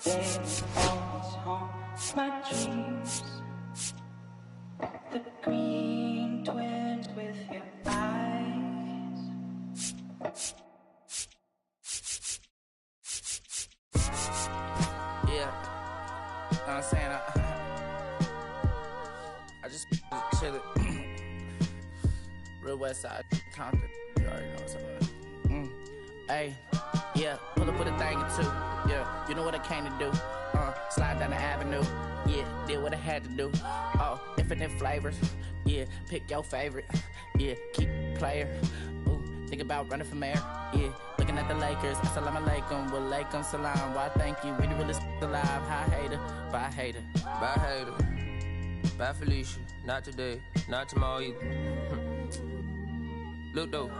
They always haunt my dreams. The green twins with your eyes. Yeah, you know what I'm saying? I just chillin'. Real West Side, Compton. You already know what's up. Hey, yeah, pull up with a thing or two. Yeah, you know what I came to do. Slide down the avenue. Yeah, did what I had to do. Oh, infinite flavors. Yeah, pick your favorite. Yeah, keep player. Ooh, think about running for mayor. Yeah, looking at the Lakers. Assalamu alaikum, wa alaikum salam. Why thank you, we the realest alive. Hi hater, bye hater. Bye hater, bye Felicia. Not today, not tomorrow either. Look though,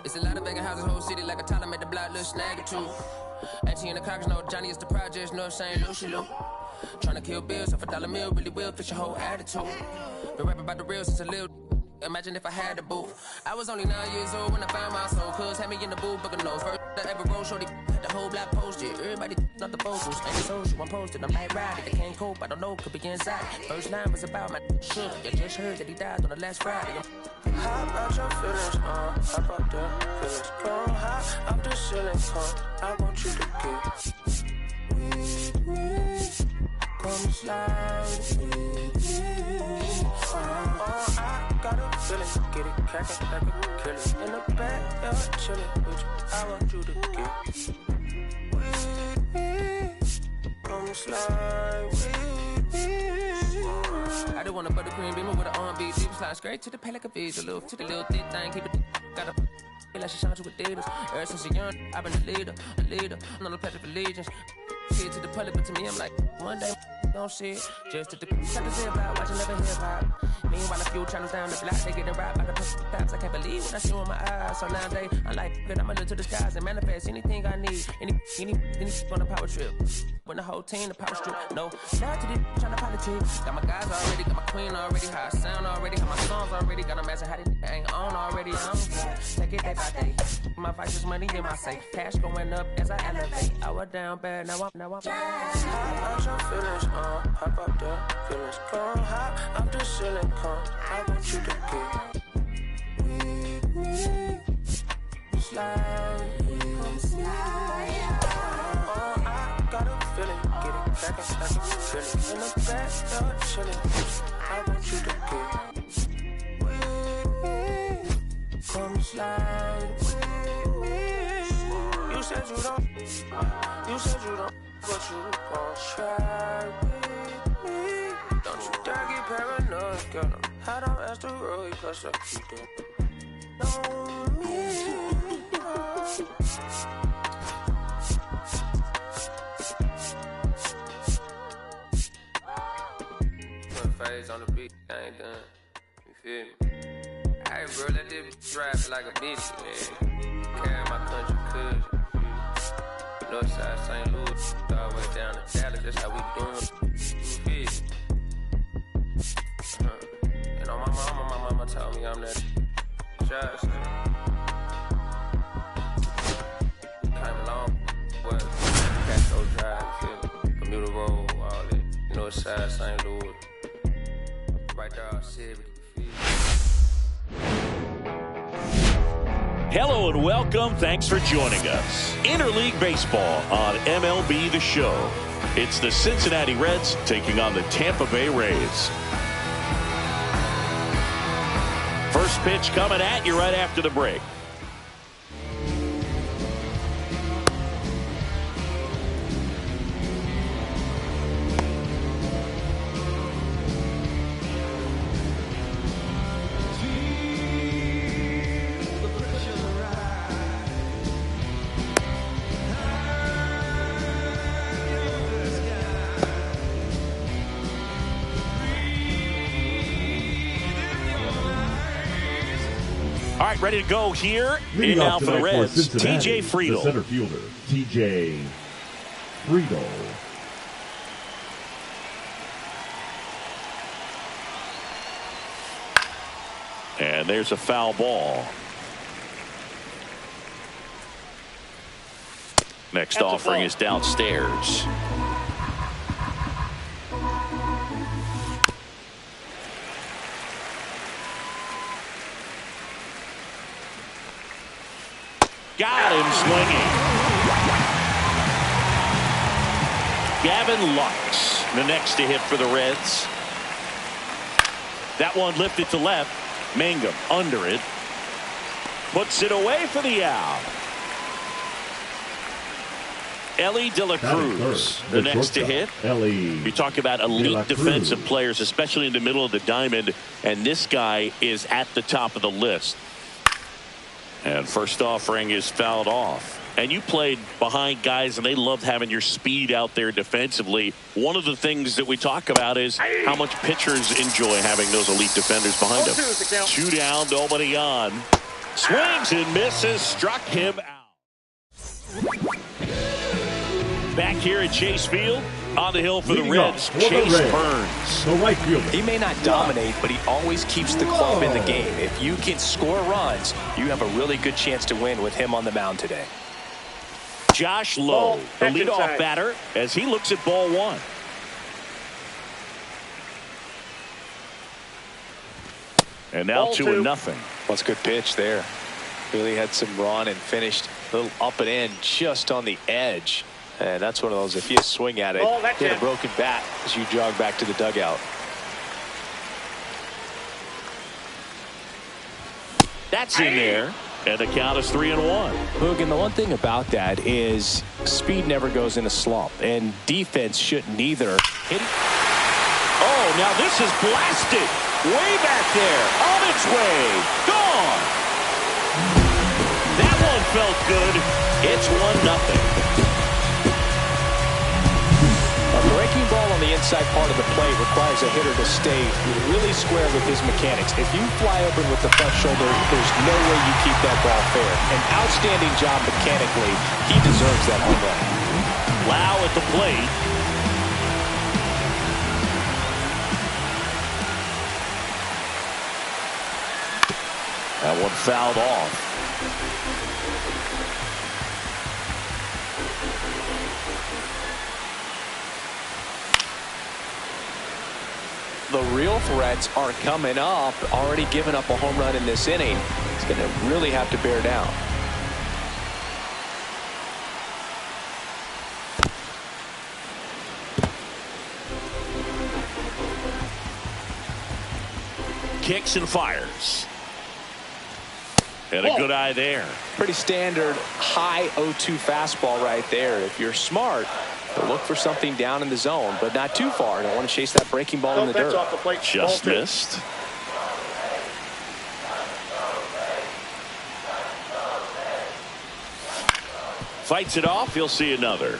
it's a lot of vacant houses, whole city like a Tyler made the block little snag or two. 18 in the Cockers, no Johnny is the projects, no St. Lucia Lou. Tryna kill bills off $1 meal, really will fix your whole attitude. Been rapping about the real since a little. Imagine if I had the booth. I was only 9 years old when I found my soul. Cuz had me in the booth, booking no first I ever wrote, shorty the whole block posted. Everybody not the vocals, ain't social, I'm posted. I'm like ride, if I can't cope, I don't know, could be inside. First line was about my shook. You just heard that he died on the last Friday. How about your feelings, how about the feelings? Go high up the ceiling, I want you to get with me. Come slide with me. I got a feeling, get it crackin' like a killer. In the back, you're chillin' with you, I want you to get with me. Come slide with me. I just want a buttercream beamer with an R&B deep slide straight to the pay like a visa, little to the little thick thing, keep it got a feel like she shines with Adidas. Ever since a young, I've been a leader, I'm not a pledge of allegiance. Kid to the public, but to me, I'm like, one day, don't see it. Just to the shut the zip out, watching never hip hop. Meanwhile, a few channels down the block, they getting robbed by the cops. I can't believe what I see with my eyes. So nowadays, I'm like, good, I'ma look to the skies and manifest anything I need. Any on a power trip. When the whole team, the power strip. No, now to the trying to politics. Got my guys already, got my queen already, how I sound already, got my songs already, got them asking how they ain't on already. Take it day by day. My vice is money in my safe. Cash going up as I elevate. I was down bad, now I'm how about your feelings, how about the feelings? Come high up the ceiling, I want you to get with me. Slide with me. I got a feeling, get it crackin' like a feeling. In the back, you're chillin', I want you to get with me. Come slide with me. You said you don't, but you gon' try with me. Don't you dare get paranoid, girl. I'm hot on asteroid, plus I keep it on me. Put phase on the beat, I ain't done. You feel me? Hey, bro, let this drive like a bitch, man. Carry my country, cuz. Northside, St. Louis, all the way down to Dallas, that's how we doing. You feel me? You know, my mama told me I'm that shot, so. Came a long way, Castro Drive, you feel me? Bermuda Road, all that. Northside, St. Louis, right there, I'll see it, you feel me? Hello and welcome. Thanks for joining us. Interleague Baseball on MLB The Show. It's the Cincinnati Reds taking on the Tampa Bay Rays. First pitch coming at you right after the break. All right, ready to go here. In now for the Reds, TJ Friedl. The center fielder, TJ Friedl. And there's a foul ball. Next offering is downstairs. got him swinging. Gavin Lux, the next to hit for the Reds. That one lifted to left. Mangum under it. Puts it away for the out. Ellie De La Cruz, the next to hit. You talk about elite defensive players, especially in the middle of the diamond, and this guy is at the top of the list. And first offering is fouled off. And you played behind guys, and they loved having your speed out there defensively. One of the things that we talk about is how much pitchers enjoy having those elite defenders behind them. 2 down, nobody on. Swings and misses, struck him out. Back here at Chase Field, on the hill for the Reds, Chase Burns. The right fielder. He may not dominate, but he always keeps the club in the game. If you can score runs, you have a really good chance to win with him on the mound today. Josh Lowe, the leadoff batter, as he looks at ball one. And now 2-0. Well, it's a good pitch there. Really had some run and finished a little up and in just on the edge. And that's one of those, if you swing at it, hit a broken bat as you jog back to the dugout. That's in there. And the count is 3-1. Hook, and the one thing about that is speed never goes in a slump, and defense shouldn't either. Oh, now this is blasted. Way back there. On its way. Gone. That one felt good. It's 1-0. A breaking ball on the inside part of the plate requires a hitter to stay really square with his mechanics. If you fly open with the front shoulder, there's no way you keep that ball fair. An outstanding job mechanically. He deserves that home run. Lau at the plate. That one fouled off. The real threats are coming up. Already given up a home run in this inning. He's going to really have to bear down. Kicks and fires. And a good eye there. Pretty standard high 0-2 fastball right there. If you're smart, look for something down in the zone, but not too far. Don't want to chase that breaking ball in the dirt. Off the plate. Just missed. Fights it off. He'll see another.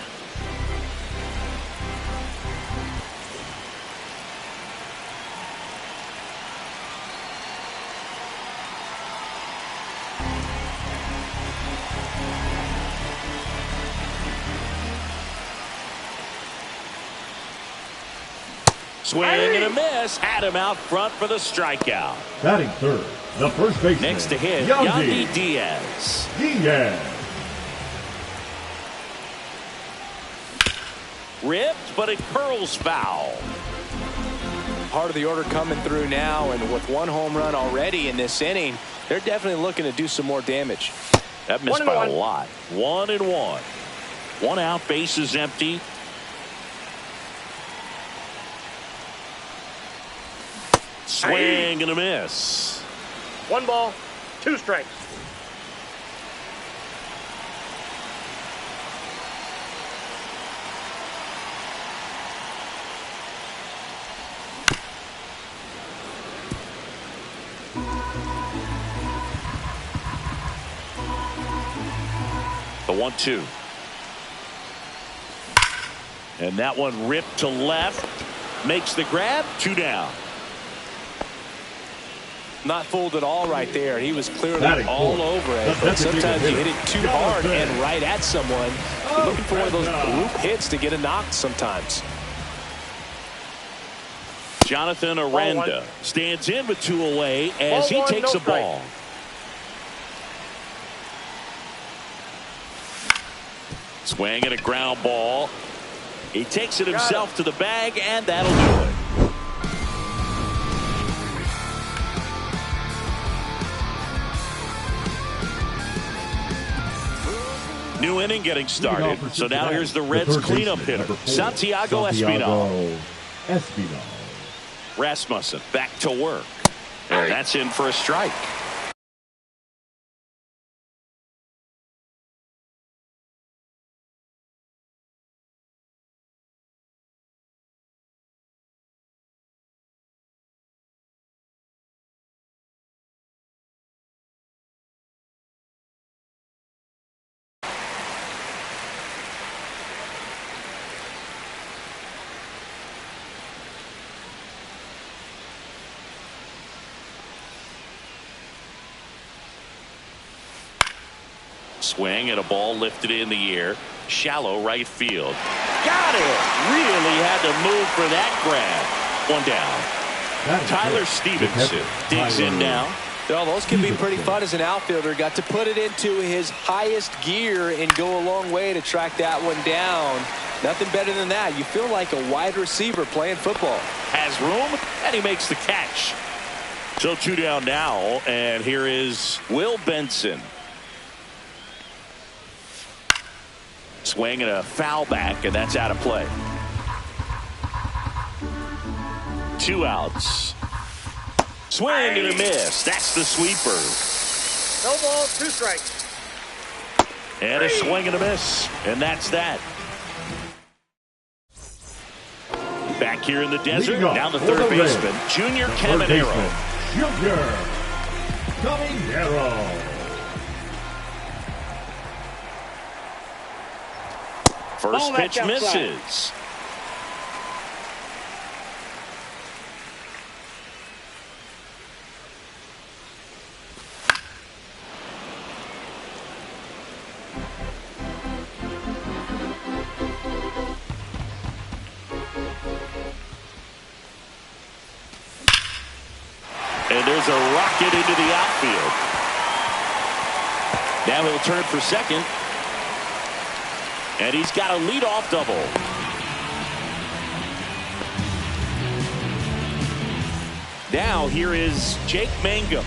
Swing and a miss. Had him out front for the strikeout. Batting third, the first baseman. Next to hit, Yandy Diaz. Ripped, but it curls foul. Part of the order coming through now, and with one home run already in this inning, they're definitely looking to do some more damage. That missed by a lot. 1-1. One out, bases empty. Swing and a miss. 1 ball, 2 strikes. The 1-2. And that one ripped to left. Makes the grab. 2 down. Not fooled at all right there. He was clearly all over it. But sometimes you hit it too hard and right at someone. You're looking for one of those group hits to get a knock sometimes. Jonathan Aranda stands in with 2 away as he takes a ball. Swing and a ground ball. He takes it himself to the bag, and that'll do it. New inning getting started. So now here's the Reds cleanup hitter, Santiago Espinal. Rasmussen back to work. And that's in for a strike. Swing and a ball lifted in the air. Shallow right field. Got it. Really had to move for that grab. One down. Tyler Stevenson digs in now. Well, those can be pretty fun as an outfielder. Got to put it into his highest gear and go a long way to track that one down. Nothing better than that. You feel like a wide receiver playing football. Has room, and he makes the catch. So 2 down now, and here is Will Benson. Swing and a foul back, and that's out of play. 2 outs. Swing and a miss. That's the sweeper. No ball, 2 strikes. And a swing and a miss, and that's that. Back here in the desert, down the third baseman, Junior Caminero. Junior Caminero. First pitch misses. And there's a rocket into the outfield. Now he'll turn for second. And he's got a leadoff double. Now here is Jake Mangum.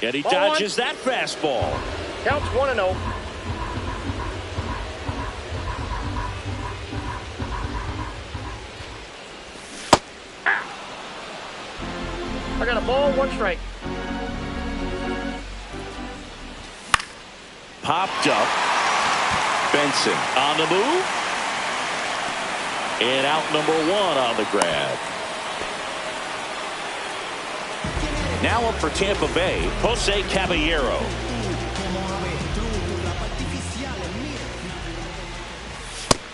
And he dodges that fastball. Counts 1-0. I got a ball, 1 strike. Popped up. Benson on the move. And out number 1 on the grab. Now up for Tampa Bay, Jose Caballero.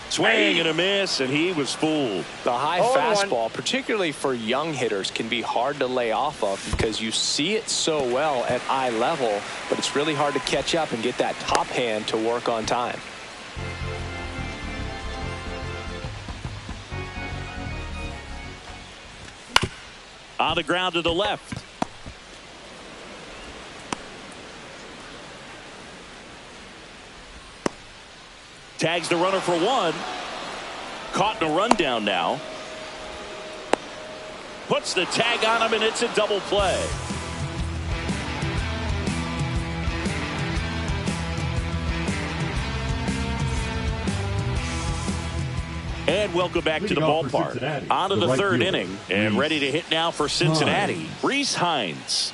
Swing and a miss, and he was fooled. The high fastball, particularly for young hitters, can be hard to lay off of because you see it so well at eye level, but it's really hard to catch up and get that top hand to work on time. On the ground to the left. Tags the runner for 1. Caught in a rundown now. Puts the tag on him, and it's a double play. And welcome back to the ballpark. On to the third inning, and ready to hit now for Cincinnati. Rhys Hines.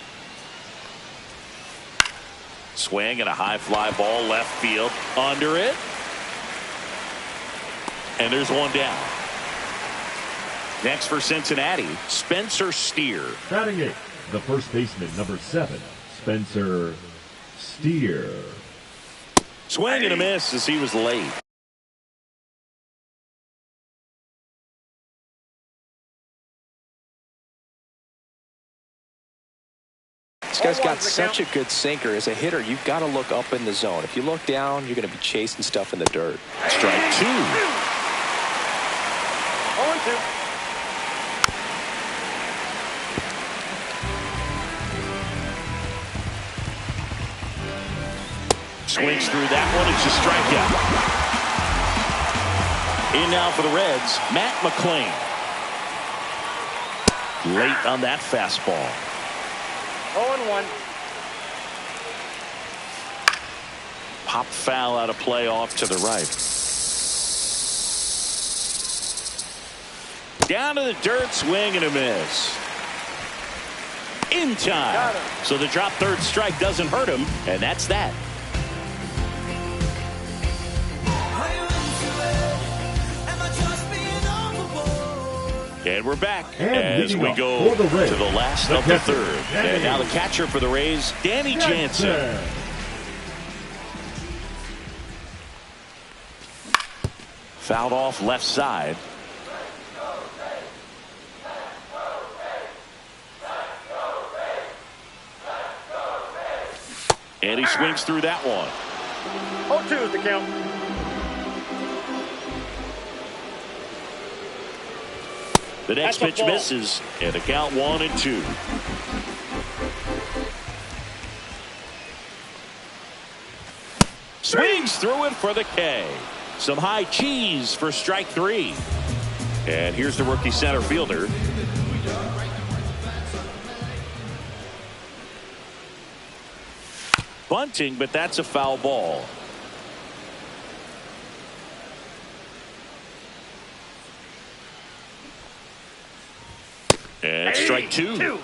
Swing and a high fly ball left field. Under it. And there's 1 down. Next for Cincinnati, Spencer Steer. Batting 8, the first baseman, number 7, Spencer Steer. Swing and a miss as he was late. This guy's got such a good sinker. As a hitter, you've got to look up in the zone. If you look down, you're going to be chasing stuff in the dirt. Strike 2. 0-2. Swings through that one. It's a strikeout. In now for the Reds, Matt McClain. Late on that fastball. 0-1. Pop foul out of play off to the right. Down to the dirt, swing and a miss. In time. So the drop third strike doesn't hurt him, and that's that. And we're back as we go to the last of the third. And now the catcher for the Rays, Danny Jansen. Fouled off left side. And he swings through that one. 0-2 is the count. The next pitch misses, and the count 1-2. Swings through it for the K. Some high cheese for strike 3. And here's the rookie center fielder. Bunting, but that's a foul ball. And strike 2.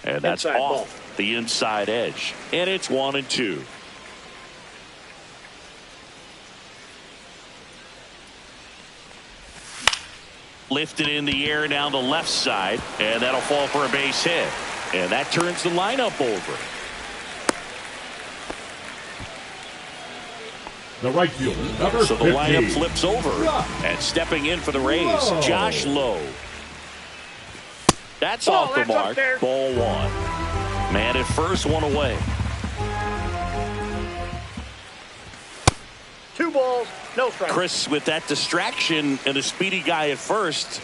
And that's inside off ball. The inside edge. And it's 1-2. Lifted in the air down the left side, and that'll fall for a base hit. And that turns the lineup over. The right fielder, number So the 15. lineup flips over. And stepping in for the Rays, Josh Lowe. That's off the mark. Ball 1. Man at first, 1 away. 2 balls, no strikes. Chris, with that distraction and a speedy guy at first,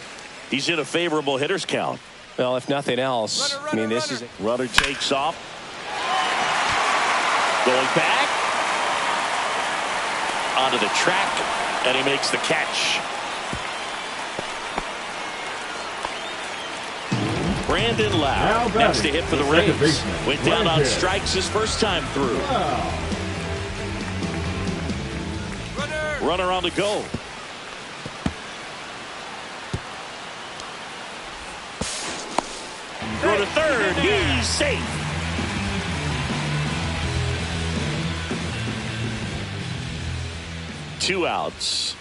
he's in a favorable hitter's count. Well, if nothing else, I mean, this is... Runner takes off. Going back. Onto the track, and he makes the catch. Brandon Lau, next to hit for the Rays. Went down on strikes his first time through. Runner on the go. Throw to third. He's safe. Two outs.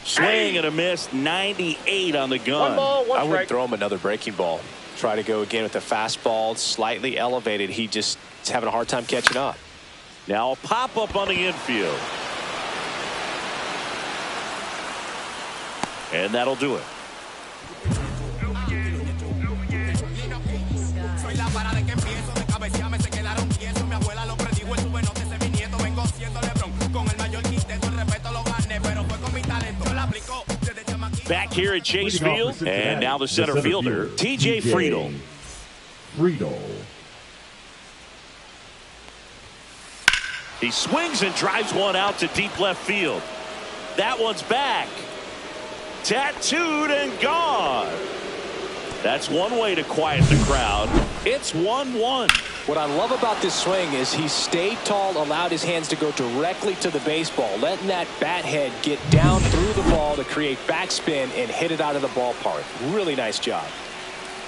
Swing and a miss. 98 on the gun. 1 ball, 1 strike. I would throw him another breaking ball. Try to go again with the fastball, slightly elevated. He just is having a hard time catching up. Now a pop up on the infield. And that'll do it. Back here at Chase Field, and now the center fielder, TJ Friedel. He swings and drives one out to deep left field. That one's back. Tattooed and gone. That's one way to quiet the crowd. It's 1-1. What I love about this swing is he stayed tall, allowed his hands to go directly to the baseball, letting that bat head get down through the ball to create backspin and hit it out of the ballpark. Really nice job.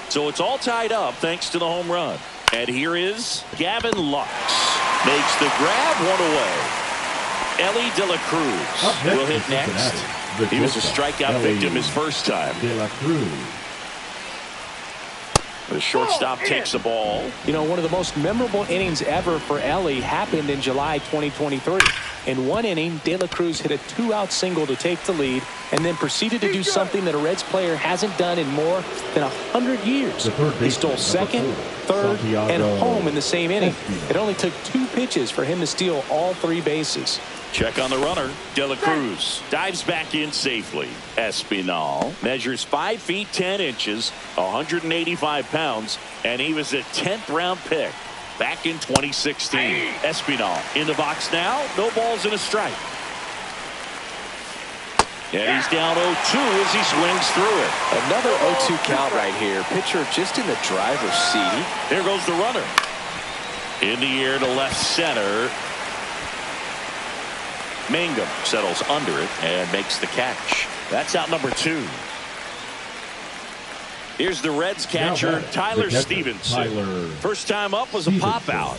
So it's all tied up thanks to the home run. And here is Gavin Lux. Makes the grab, 1 away. Ellie De La Cruz will hit next. He was a strikeout victim his first time. De La Cruz. The shortstop takes the ball. You know, one of the most memorable innings ever for Ellie happened in July 2023. In one inning, De La Cruz hit a 2-out single to take the lead and then proceeded to do something that a Reds player hasn't done in more than 100 years. He stole second, third, and home in the same inning. It only took 2 pitches for him to steal all 3 bases. Check on the runner. De La Cruz dives back in safely. Espinal measures 5 feet 10 inches, 185 pounds, and he was a 10th round pick back in 2016. Espinal in the box now. No balls and a strike. And he's down 0-2 as he swings through it. Another 0-2 count right here. Pitcher just in the driver's seat. There goes the runner. In the air to left center. Mangum settles under it and makes the catch. That's out number 2. Here's the Reds catcher, Tyler Stevenson. First time up was a pop out.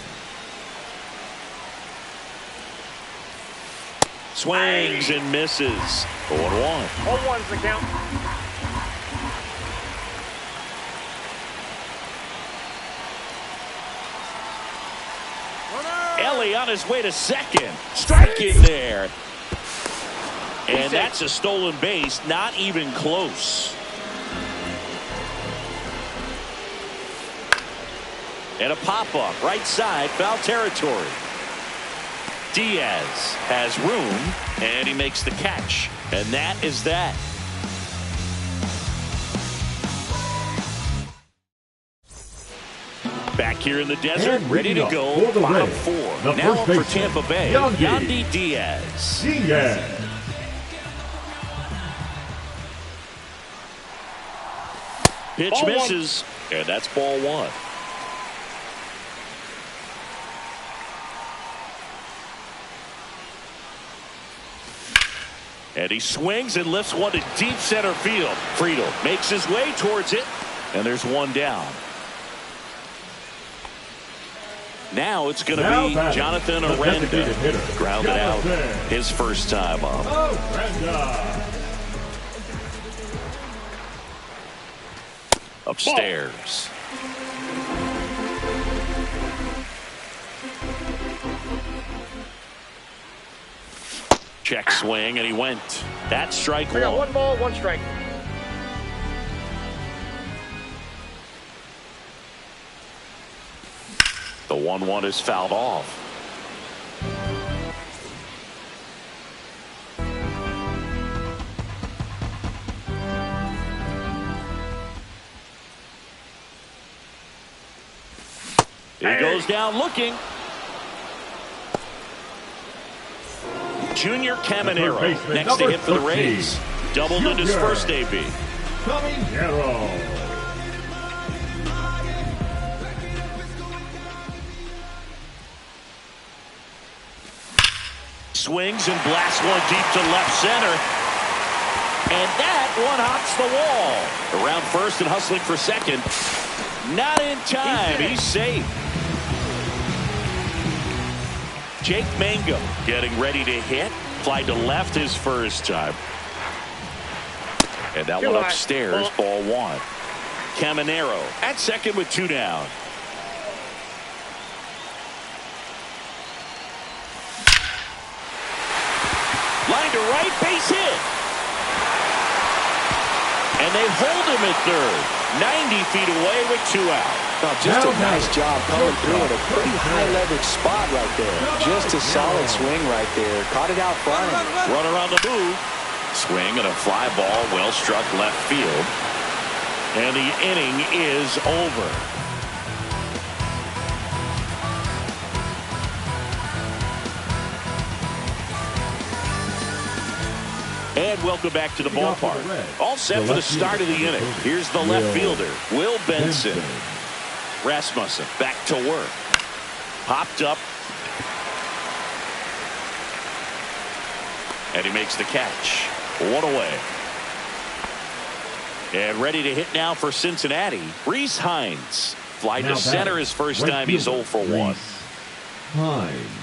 Swings and misses. 0-1. 0-1's the count. Ellie on his way to second. Strike in there. And that's a stolen base. Not even close. And a pop-up right side, foul territory. Diaz has room, and he makes the catch. And that is that. Back here in the desert, ready to go. Bottom 4. Now up for Tampa Bay, Yandy Diaz. Pitch misses, and that's ball 1. And he swings and lifts one to deep center field. Friedel makes his way towards it, and there's one down. Now it's going to be Jonathan Aranda. Grounded out his first time up. Upstairs. Check swing, and he went. That's strike 1. I got 1 ball, 1 strike. The 1-1 is fouled off. He goes down looking. Junior Caminero next to hit for the Rays. Doubled in his first AB. Caminero. Swings and blasts one deep to left center. And that one hops the wall. Around first and hustling for second. Not in time. He's safe. Jake Mangum getting ready to hit. Fly to left his first time. And that one upstairs, ball 1. Caminero at second with 2 down. Line to right, base hit. And they hold him at third. 90 feet away with 2 out. Oh, just a nice job coming through in a pretty high leverage spot right there. Just a solid swing right there. Caught it out front. Runner on the move. Swing and a fly ball, well struck left field. And the inning is over. And welcome back to the ballpark. All set for the start of the inning. Here's the left fielder, Will Benson. Rasmussen back to work. Popped up. And he makes the catch. 1 away. And ready to hit now for Cincinnati. Reese Hines. Fly to center his first time. He's 0 for 1. Hines.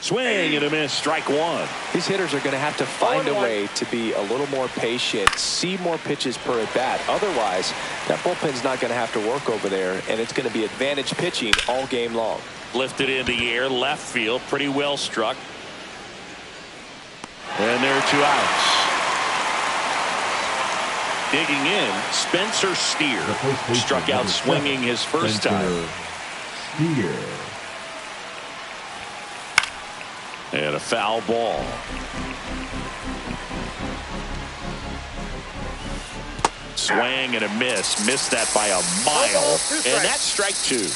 Swing and a miss. Strike 1. These hitters are going to have to find a way to be a little more patient, see more pitches per at bat. Otherwise, that bullpen's not going to have to work over there, and it's going to be advantage pitching all game long. Lifted in the air, left field, pretty well struck. And there are 2 outs. Digging in, Spencer Steer. Struck out swinging his first time. Steer. And a foul ball. Swing and a miss. Missed that by a mile. And that's strike 2.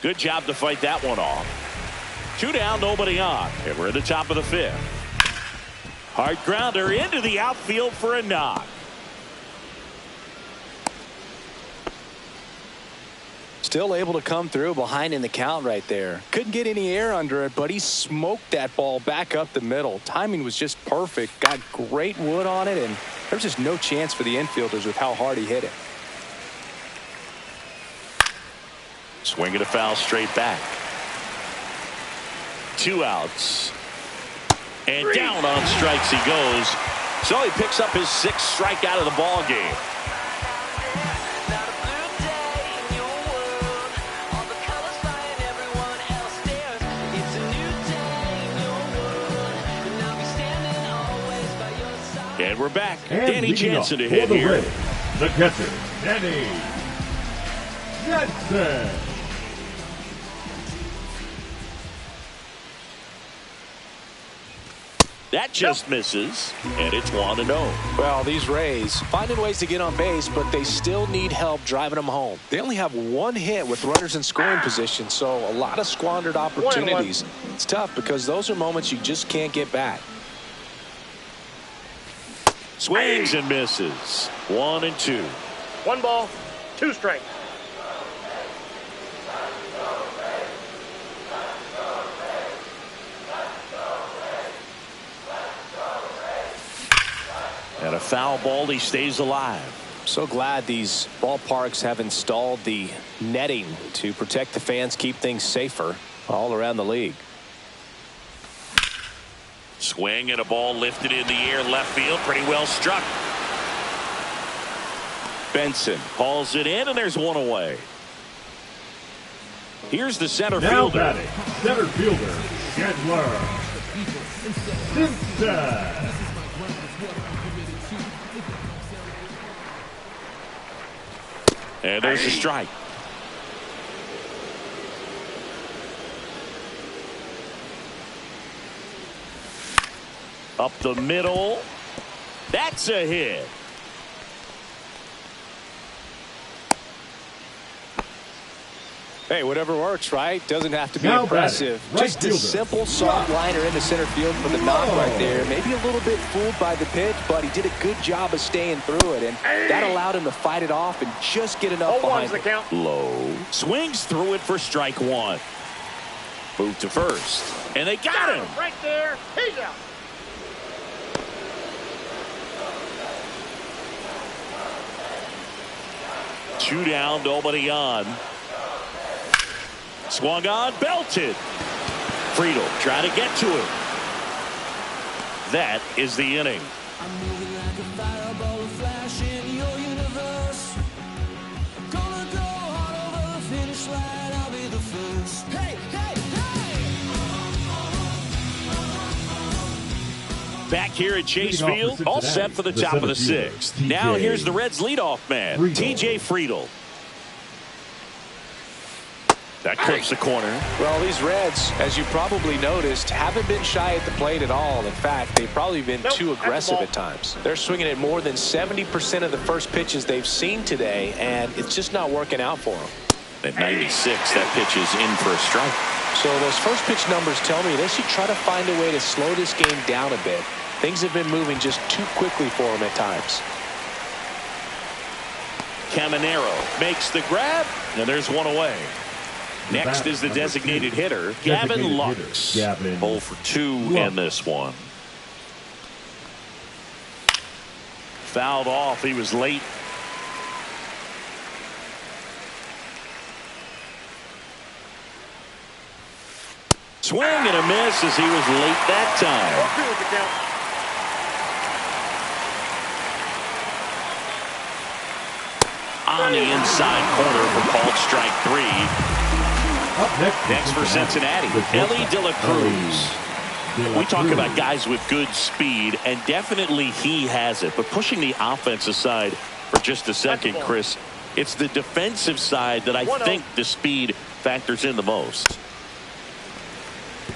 Good job to fight that one off. 2 down, nobody on. And we're at the top of the 5th. Hard grounder into the outfield for a knock. Still able to come through behind in the count right there. Couldn't get any air under it, but he smoked that ball back up the middle. Timing was just perfect. Got great wood on it, and there's just no chance for the infielders with how hard he hit it. Swinging a foul straight back. 2 outs. And down on strikes he goes. So he picks up his 6th strikeout of the ball game. And we're back. And Danny Jansen to hit here. Reds, the catcher, Danny Jansen. That just misses, and it's 1-0. Well, these Rays finding ways to get on base, but they still need help driving them home. They only have 1 hit with runners in scoring position, so a lot of squandered opportunities. It's tough because those are moments you just can't get back. Swings and misses. 1-2. 1 ball, 2 strikes. And a foul ball, he stays alive. So glad these ballparks have installed the netting to protect the fans, keep things safer all around the league. Swing and a ball lifted in the air left field. Pretty well struck. Benson hauls it in, and there's 1 away. Here's the center Now fielder. batting, center fielder, Chandler Simpson. And there's a strike. Up the middle. That's a hit. Hey, whatever works, right? Doesn't have to be Now impressive. batting, right Just fielder. a simple soft liner into center field for the knock right there. Maybe a little bit fooled by the pitch, but he did a good job of staying through it, and that allowed him to fight it off and just get enough behind the it. count. Low. Swings through it for strike 1. Move to first. And they got him. Right there. He's out. Two down, nobody on. Swung on, belted. Friedel trying to get to it. That is the inning. I'm moving like a fireball, a flash in your universe. Gonna go hard over the finish line, I'll be the first. Hey, hey, hey! Back here at Chase Leading off Field, for all set Cincinnati, for the the top of the center fielder, 6th. Now TJ here's the Reds leadoff man, Friedel. TJ Friedel. That clips the corner. Well, these Reds, as you probably noticed, haven't been shy at the plate at all. In fact, they've probably been too aggressive at times. They're swinging at more than 70% of the first pitches they've seen today, and it's just not working out for them. At 96, that pitch is in for a strike. So those first pitch numbers tell me they should try to find a way to slow this game down a bit. Things have been moving just too quickly for them at times. Caminero makes the grab, and there's 1 away. Next is the designated hitter, Gavin Lux. 0 for 2 in this one. Fouled off. He was late. Swing and a miss as he was late that time. On the inside corner for called strike 3. Up Next for Cincinnati, Ellie De La Cruz. We talk about guys with good speed, and definitely he has it. But pushing the offense aside for just a second, Chris, it's the defensive side that I think the speed factors in the most.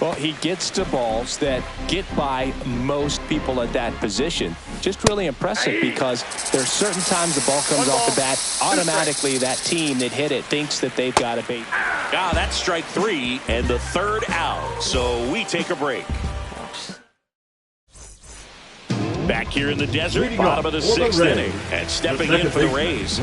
Well, he gets to balls that get by most people at that position. Just really impressive because there's certain times the ball comes off the bat, automatically that team that hit it thinks that they've got a bait. That's strike 3 and the third out. So we take a break. Back here in the desert, bottom of the 6th inning. And stepping in for the Rays.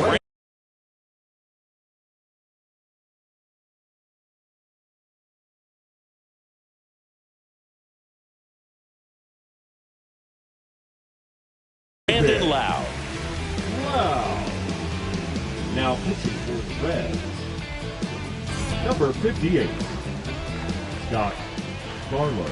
Brandon Lowe. Wow. Now pitching for the Reds, number 58, Scott Barlow.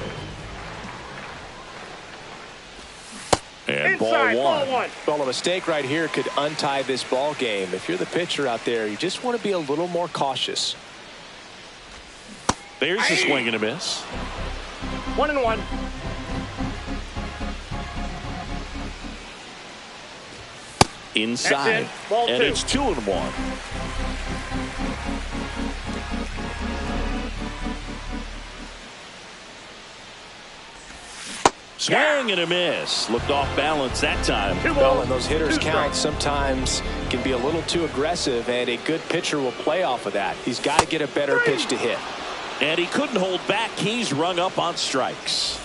And Inside, ball one. Well, a mistake right here could untie this ball game. If you're the pitcher out there, you just want to be a little more cautious. There's a swing and a miss. 1-1. Inside. In. Ball and 2. it's 2-1. Swing and a miss. Looked off balance that time. Well, and those hitters count sometimes can be a little too aggressive, and a good pitcher will play off of that. He's got to get a better pitch to hit. And he couldn't hold back. He's rung up on strikes.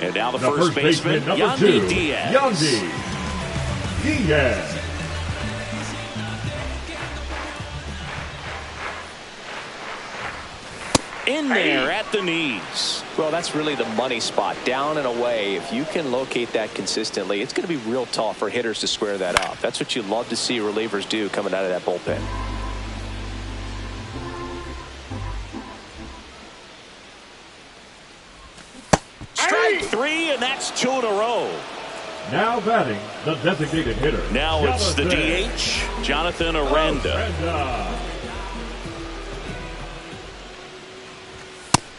And now the first baseman, Yandy Diaz. Yandy Diaz. In there at the knees. Well, that's really the money spot. Down and away. If you can locate that consistently, it's going to be real tough for hitters to square that up. That's what you love to see relievers do coming out of that bullpen. Strike 3, and that's 2 in a row. Now batting, the designated hitter. Now it's the DH, Jonathan Aranda.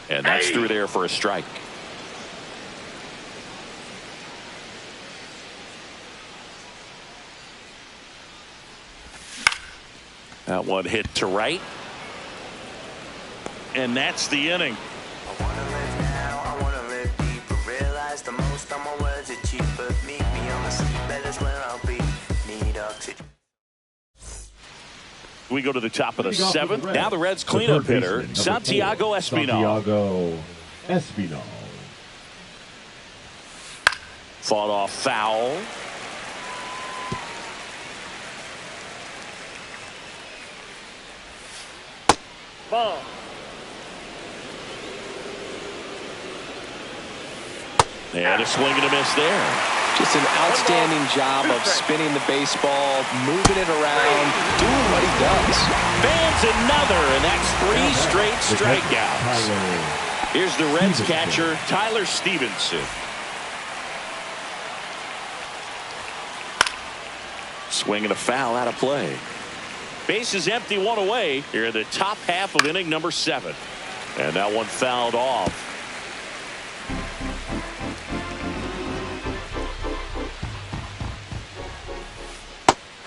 And that's through there for a strike. That one hit to right. And that's the inning. I wanna live now, I wanna live deeper. Realize the most of my words are cheaper. Meet me on the seabed is where I'll be. Need oxygen. We go to the top of the 7th. Now the Reds cleanup hitter, Santiago Espinal. Santiago Espinal. Fought off foul. Ball. And a swing and a miss there. Just an outstanding job of spinning the baseball, moving it around, doing what he does. Fans another, and that's 3 straight strikeouts. Here's the Reds catcher, Tyler Stevenson. Swing and a foul out of play. Base is empty, 1 away here in the top half of inning number 7. And that one fouled off.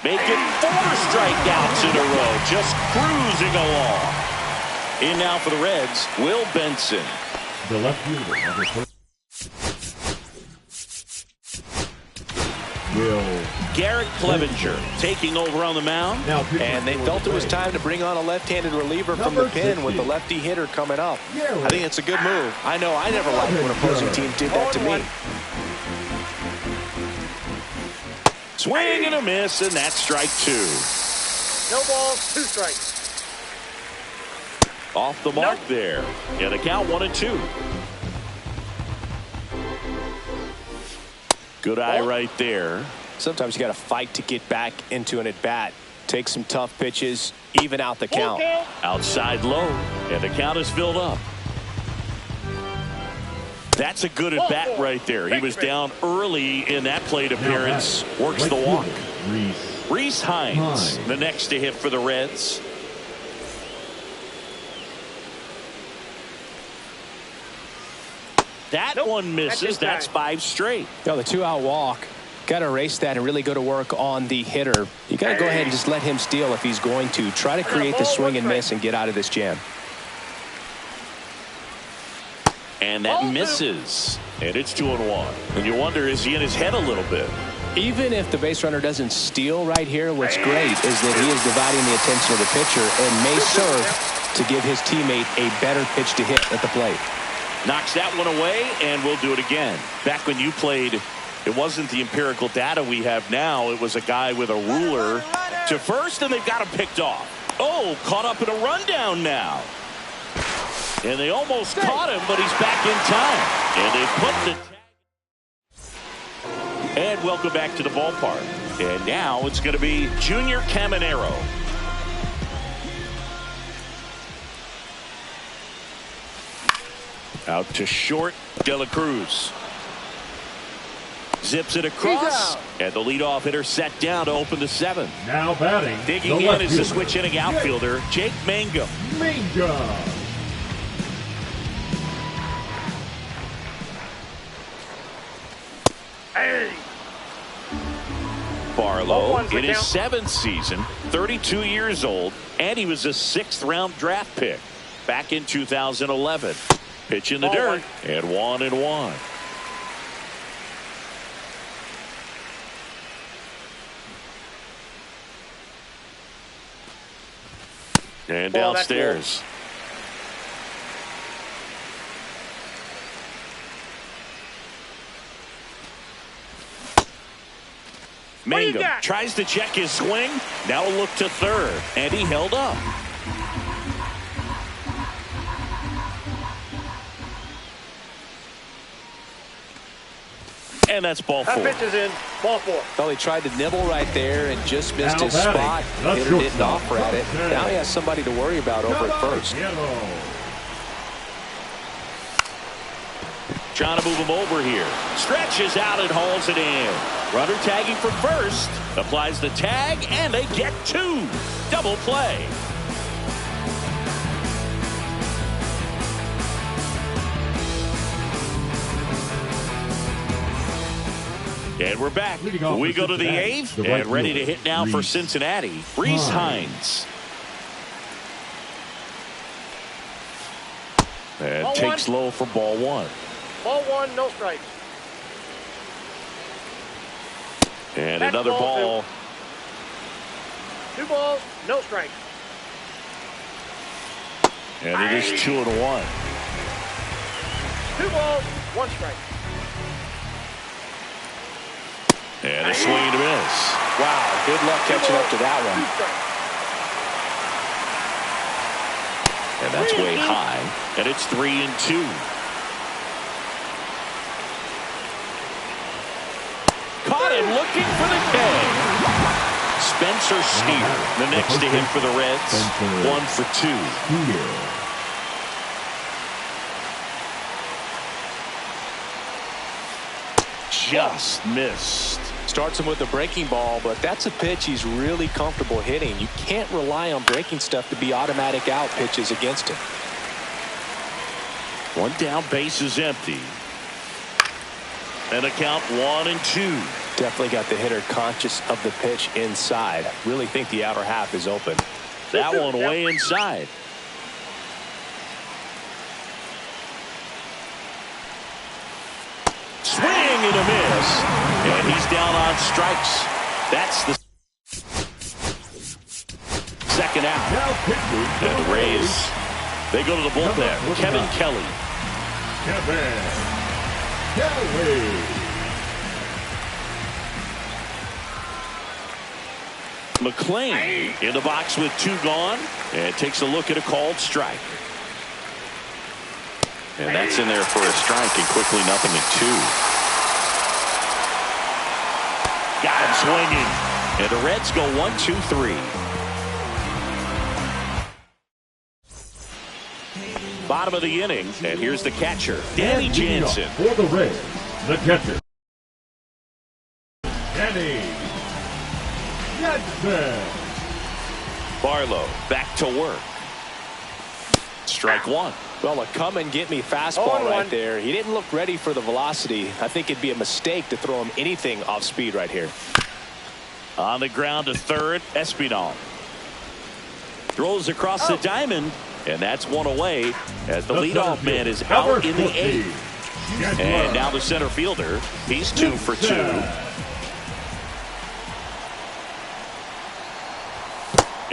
Making 4 strikeouts in a row, just cruising along. In now for the Reds, Will Benson. The left fielder, number 4. Garrett Clevenger taking over on the mound. And they felt it was time to bring on a left-handed reliever from the pen with the lefty hitter coming up. I think it's a good move. I know I never liked when opposing teams did that to me. Swing and a miss, and that's strike 2. No balls, 2 strikes. Off the mark there. And the count 1-2. Good eye right there. Sometimes you got to fight to get back into an at-bat. Take some tough pitches, even out the count. Outside low, and the count is filled up. That's a good at-bat right there. He was down early in that plate appearance. Works the walk. Reese Hines, the next to hit for the Reds. That one misses. That's 5 straight. The 2-out walk. Got to erase that and really go to work on the hitter. You got to go ahead and just let him steal if he's going to. Try to create the swing and miss and get out of this jam. And that misses. And it's 2-1. And you wonder, is he in his head a little bit? Even if the base runner doesn't steal right here, what's great is that he is dividing the attention of the pitcher and may serve to give his teammate a better pitch to hit at the plate. Knocks that one away, and we'll do it again. Back when you played, it wasn't the empirical data we have now. It was a guy with a ruler to first, and they've got him picked off. Oh, caught up in a rundown now. And they almost caught him, but he's back in time. And they put the... And welcome back to the ballpark. And now it's going to be Junior Caminero. Out to short, De La Cruz. Zips it across, and the leadoff hitter set down to open the 7th. Now batting. Digging in is the switch inning outfielder, Jake Mangum. Hey! Barlow in his 7th season, 32 years old, and he was a 6th-round draft pick back in 2011. Pitch in the dirt, and 1-1. And downstairs. Mangum tries to check his swing. Now a look to third, and he held up. And that's ball 4. That pitch is in. Ball 4. Well, he tried to nibble right there and just missed his spot. Hitter didn't offer at it. Now he has somebody to worry about over at first. Trying to move him over here. Stretches out and hauls it in. Runner tagging from first. Applies the tag, and they get 2. Double play. And we're back. We go to the 8th, and ready to hit now for Cincinnati, Reese Hines. And takes low for ball 1. Ball 1, no strikes. And another ball. 2 balls, no strikes. And it is 2-1. 2 balls, 1 strike. And a swing and a miss. Wow, good luck catching up to that one. And that's way high. And it's 3-2. Caught him looking for the K. Spencer Steer, the next to him for the Reds. 1 for 2. Just missed. Starts him with a breaking ball, but that's a pitch he's really comfortable hitting. You can't rely on breaking stuff to be automatic out pitches against him. 1 down, base is empty. And a count 1-2. Definitely got the hitter conscious of the pitch inside. Really think the outer half is open. That one way inside. Swing and a miss. And he's down on strikes. That's the second out. And the Rays, they go to the bullpen. Kevin Kelly. McLean in the box with 2 gone, and takes a look at a called strike. And that's in there for a strike, and quickly 0-2. Got him swinging. And the Reds go 1-2-3. Bottom of the inning, and here's the catcher, Danny Jansen. For the Reds, the catcher, Danny Jansen. Barlow back to work. Strike 1. Well, a come and get me fastball right there. He didn't look ready for the velocity. I think it'd be a mistake to throw him anything off speed right here. On the ground to third, Espinal. Throws across the diamond, and that's 1 away as the leadoff man is out in the 8th. And now the center fielder, he's 2 for 2.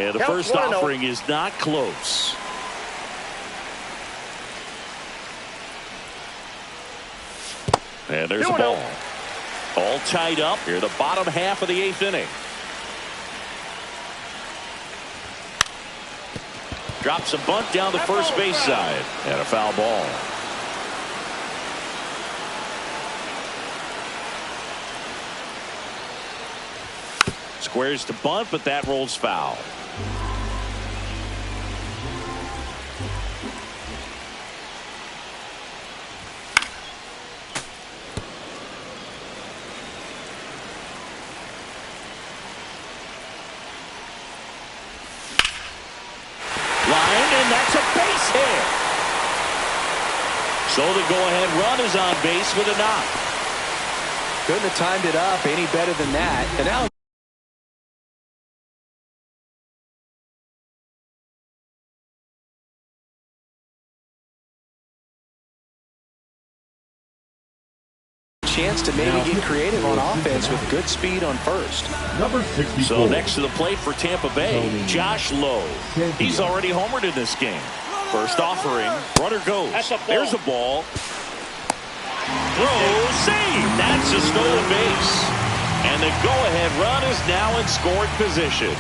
And the first offering is not close. And there's the ball. All tied up here, the bottom half of the 8th inning. Drops a bunt down the first base side. And a foul ball. Squares to bunt, but that rolls foul. So the go-ahead run is on base with a knock. Couldn't have timed it up any better than that. And now chance to maybe get creative on offense with good speed on first. Number 64. So next to the plate for Tampa Bay, Josh Lowe. He's already homered in this game. First offering, runner goes. There's a ball. Throw, save. That's a stolen base. And the go-ahead run is now in scoring position.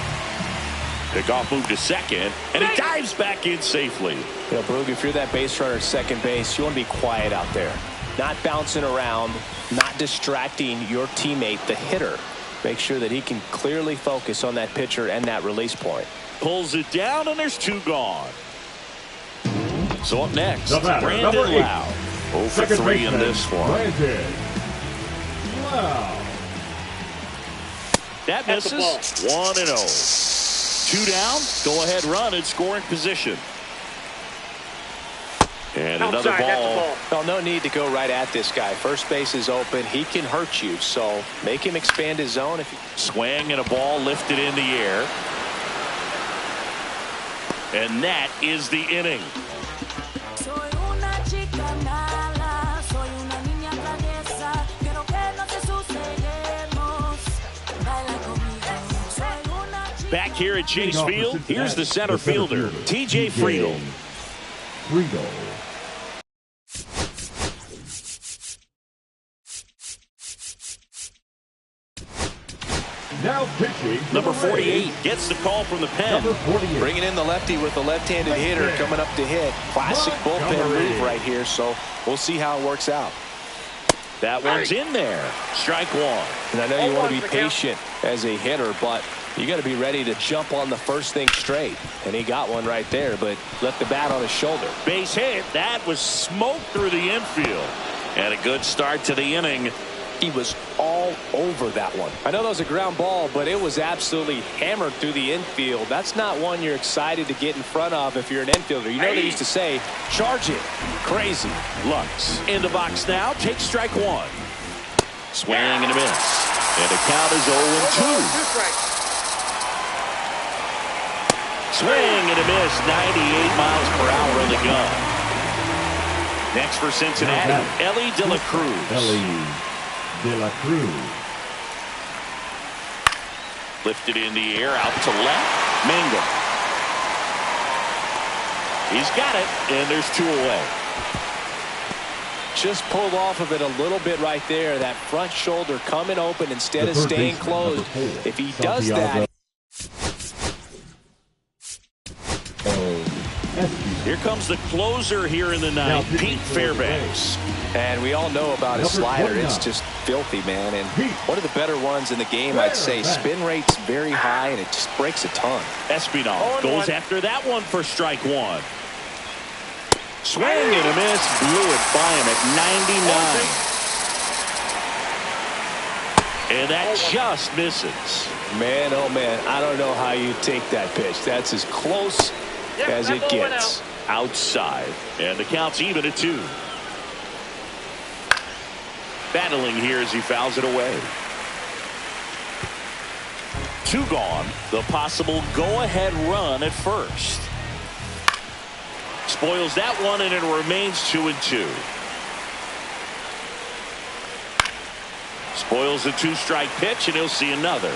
Pickoff move to second, and he dives back in safely. You know, Brug, if you're that base runner at second base, you want to be quiet out there. Not bouncing around, not distracting your teammate, the hitter. Make sure that he can clearly focus on that pitcher and that release point. Pulls it down, and there's 2 gone. So up next, Brandon Lau. 0 for 3 in this one. Wow. That misses. 1-0. 2 down. Go ahead run in scoring position. And another ball. Well, no need to go right at this guy. First base is open. He can hurt you. So make him expand his zone. If swing and a ball lifted in the air. And that is the inning. Back here at Chase Field, here's the center fielder, TJ Friedl. Now pitching. Number 48 gets the call from the pen. Bringing in the lefty with the left-handed hitter coming up to hit. Classic bullpen move right here, so we'll see how it works out. That one's in there. Strike 1. And I know you want to be patient as a hitter, but you got to be ready to jump on the first thing straight. And he got one right there, but left the bat on his shoulder. Base hit. That was smoked through the infield. And a good start to the inning. He was all over that one. I know that was a ground ball, but it was absolutely hammered through the infield. That's not one you're excited to get in front of if you're an infielder. You know they used to say, charge it. Crazy. Lux in the box now. Takes strike 1. Swing and a miss. And the count is 0-2. Swing and a miss. 98 miles per hour in the gun. Next for Cincinnati, Ellie De La Cruz. De La Cruz. Lifted in the air, out to left. Mangum. He's got it, and there's 2 away. Just pulled off of it a little bit right there. That front shoulder coming open instead of staying closed. If he does that. Here comes the closer here in the ninth, Pete Fairbanks. And we all know about his slider. It's just filthy, man. And one of the better ones in the game, I'd say. Spin rate's very high, and it just breaks a ton. Espinal goes after that one for strike 1. Swing and a miss. Blew it by him at 99. And that just misses. Man, oh, man, I don't know how you take that pitch. That's as close as it gets. Outside. And the count's even at 2. Battling here as he fouls it away. 2 gone. The possible go-ahead run at first. Spoils that one, and it remains 2-2. Spoils the 2-strike pitch, and he'll see another.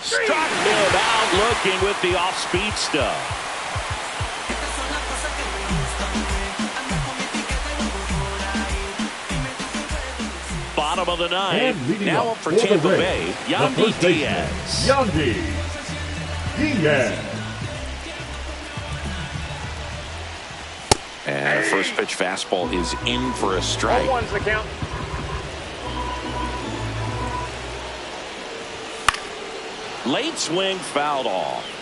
Struck him out looking with the off-speed stuff. Bottom of the ninth. And leading Now up for Tampa the Bay, Rays, Yandy Diaz. Yandy Diaz. And the first pitch fastball is in for a strike. 0-1's the count. Late swing fouled off.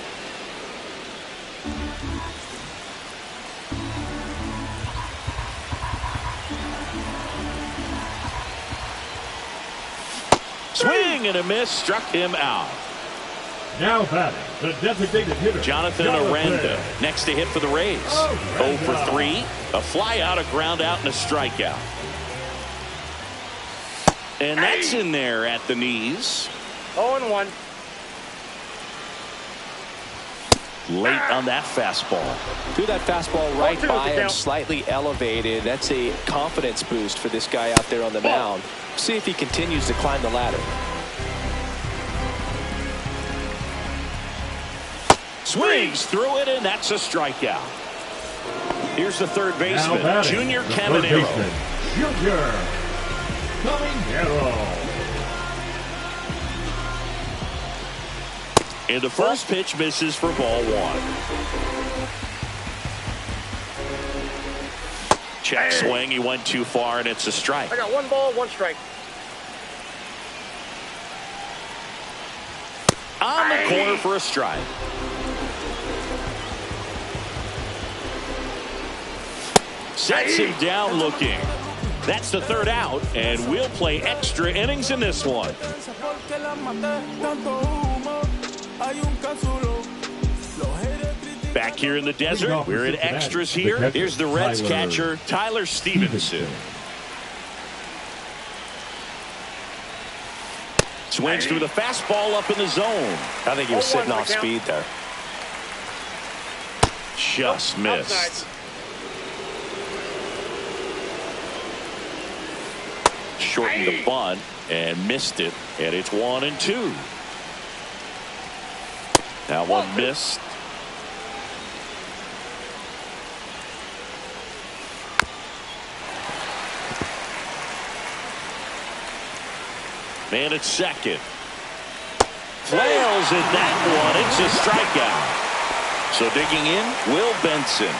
Swing and a miss, struck him out. Now batting, the designated hitter, Jonathan Aranda, next to hit for the Rays. 0 for 3, a fly out, a ground out, and a strikeout. And that's in there at the knees. 0-1. Late on that fastball. Threw that fastball right 0-2 by the him, count. slightly elevated. That's a confidence boost for this guy out there on the mound. See if he continues to climb the ladder. Swings through it, and that's a strikeout. Here's the third baseman, Junior Caminero. Junior Caminero. And the first pitch misses for ball one. Check swing, he went too far, and it's a strike. I got 1 ball, 1 strike. On the corner for a strike. Sets him down looking. That's the third out, and we'll play extra innings in this one. Back here in the desert, we're in extras here. Here's the Reds catcher, Tyler Stevenson. Swings through the fastball up in the zone. I think he was sitting off speed there. Just missed. Shortened the bunt and missed it, and it's 1-2. That one missed. Man at second. Flails at that one. It's a strikeout. So digging in, Will Benson.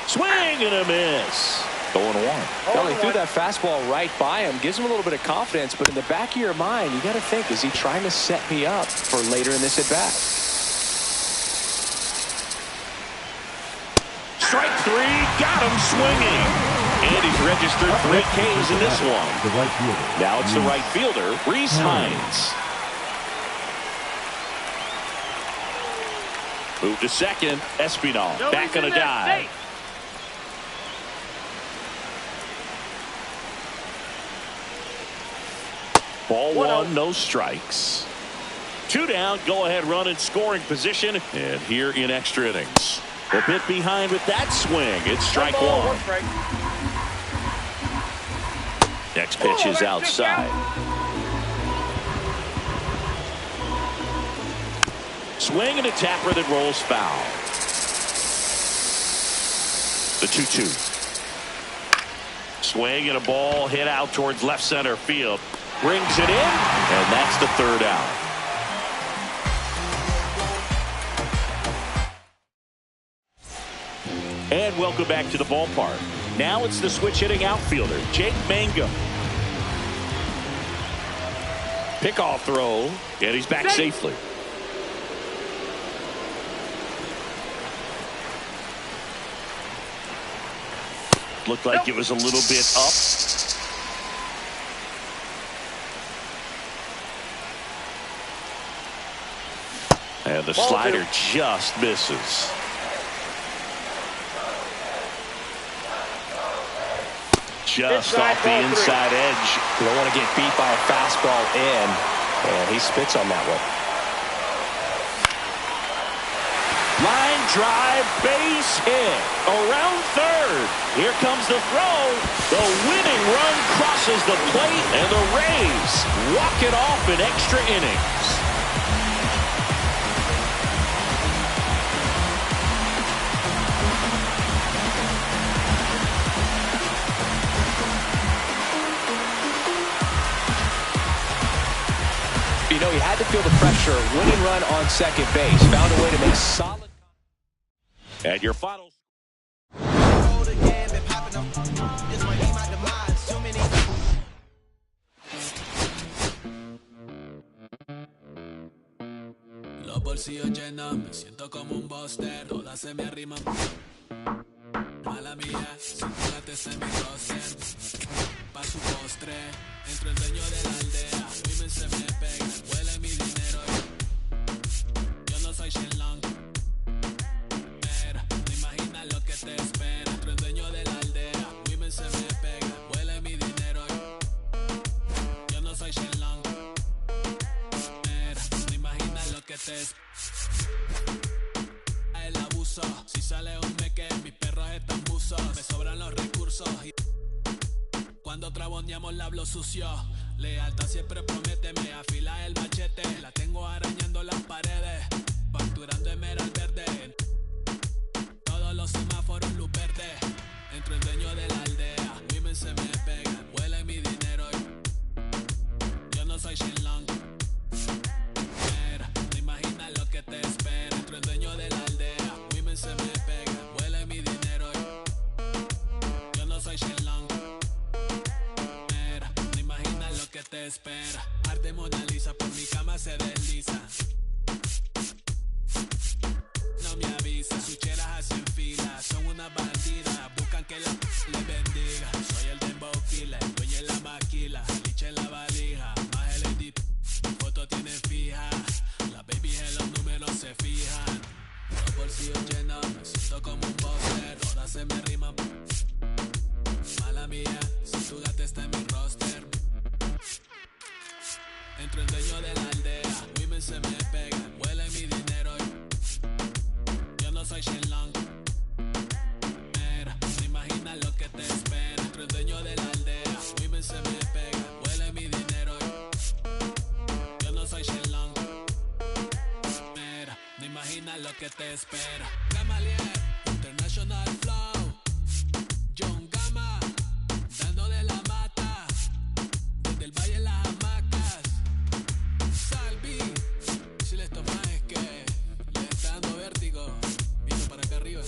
Swing and a miss. 0-1. Well, he threw that fastball right by him. Gives him a little bit of confidence, but in the back of your mind, you got to think, is he trying to set me up for later in this at-bat? Strike 3, got him swinging. And he's registered 3 Ks in this one. Now it's the right fielder, Reese Hines. Move to second, Espinal back on a dive. Ball 1, no strikes. 2 down, go ahead run in scoring position. And here in extra innings. A bit behind with that swing. It's strike 1. Next pitch is outside. Swing and a tapper that rolls foul. The 2-2. Swing and a ball hit out towards left center field. Brings it in, and that's the third out. And welcome back to the ballpark. Now it's the switch hitting outfielder, Jake Mangum. Pickoff throw, and he's back safely. Looked like it was a little bit up. And the slider just misses. Just off the inside edge. You don't want to get beat by a fastball in, and he spits on that one. Line drive, base hit. Around third. Here comes the throw. The winning run crosses the plate, and the Rays walk it off in extra innings. You know, he had to feel the pressure. Winning run on second base. Found a way to make solid. And your final. Los bolsillos llenos, me siento como un buster. Todas se me arriman. Mala mía, si tú gates en mi roster. Pa' su postre, entro el dueño de la aldea. Women se me pegan, huele mi dinero. Yo no soy Shenlong. Mira, no imaginas lo que te espera. Entro el dueño de la aldea. Women se me pegan, huele mi dinero. Yo no soy Shenlong. Mira, no imaginas lo que te espera. El abuso, si sale un meque, mis perros están buzos. Me sobran los recursos y cuando traboneamos la hablo sucio. Lealtad siempre promete, me afila el machete. La tengo arañando las paredes, facturando emerald verde. Todos los semáforos luz verde. Entro el dueño de la aldea. Women se me pegan, huele mi dinero. Yo no soy Shenlong. Mira, no imaginas lo que te espera. Entro el dueño de la aldea. Women se me pegan, huele mi dinero. Yo no soy Shenlong. Mira, no imaginas lo que te espera. Arte Mona Lisa por mi cama se desliza. No me avisa, sus cheras hacen fila. Son una bandida, buscan que la les bendiga. Soy el dembow killer, dueño en la maquila. Liche en la valija, más el edit. Mi foto tiene fija. Las babies en los números se fijan. Los bolsillos llenos, me siento como un buster. Todas se me riman. Mala mía, si tu gata está en mi roster. Entro el dueño de la aldea. Women se me pegan, huele mi dinero. Yo no soy Shenlong. Mira, no imaginas lo que te espera. Entro el dueño de la aldea. Women se me pegan, huele mi dinero. Yo no soy Shenlong. Mira, no imaginas lo que te espera. Gamaliel, International Flow. John Gama, dando de la mata. Desde el valle en las hamacas. Salvi, si les tomas es que les está dando vértigo. Vino para acá arriba.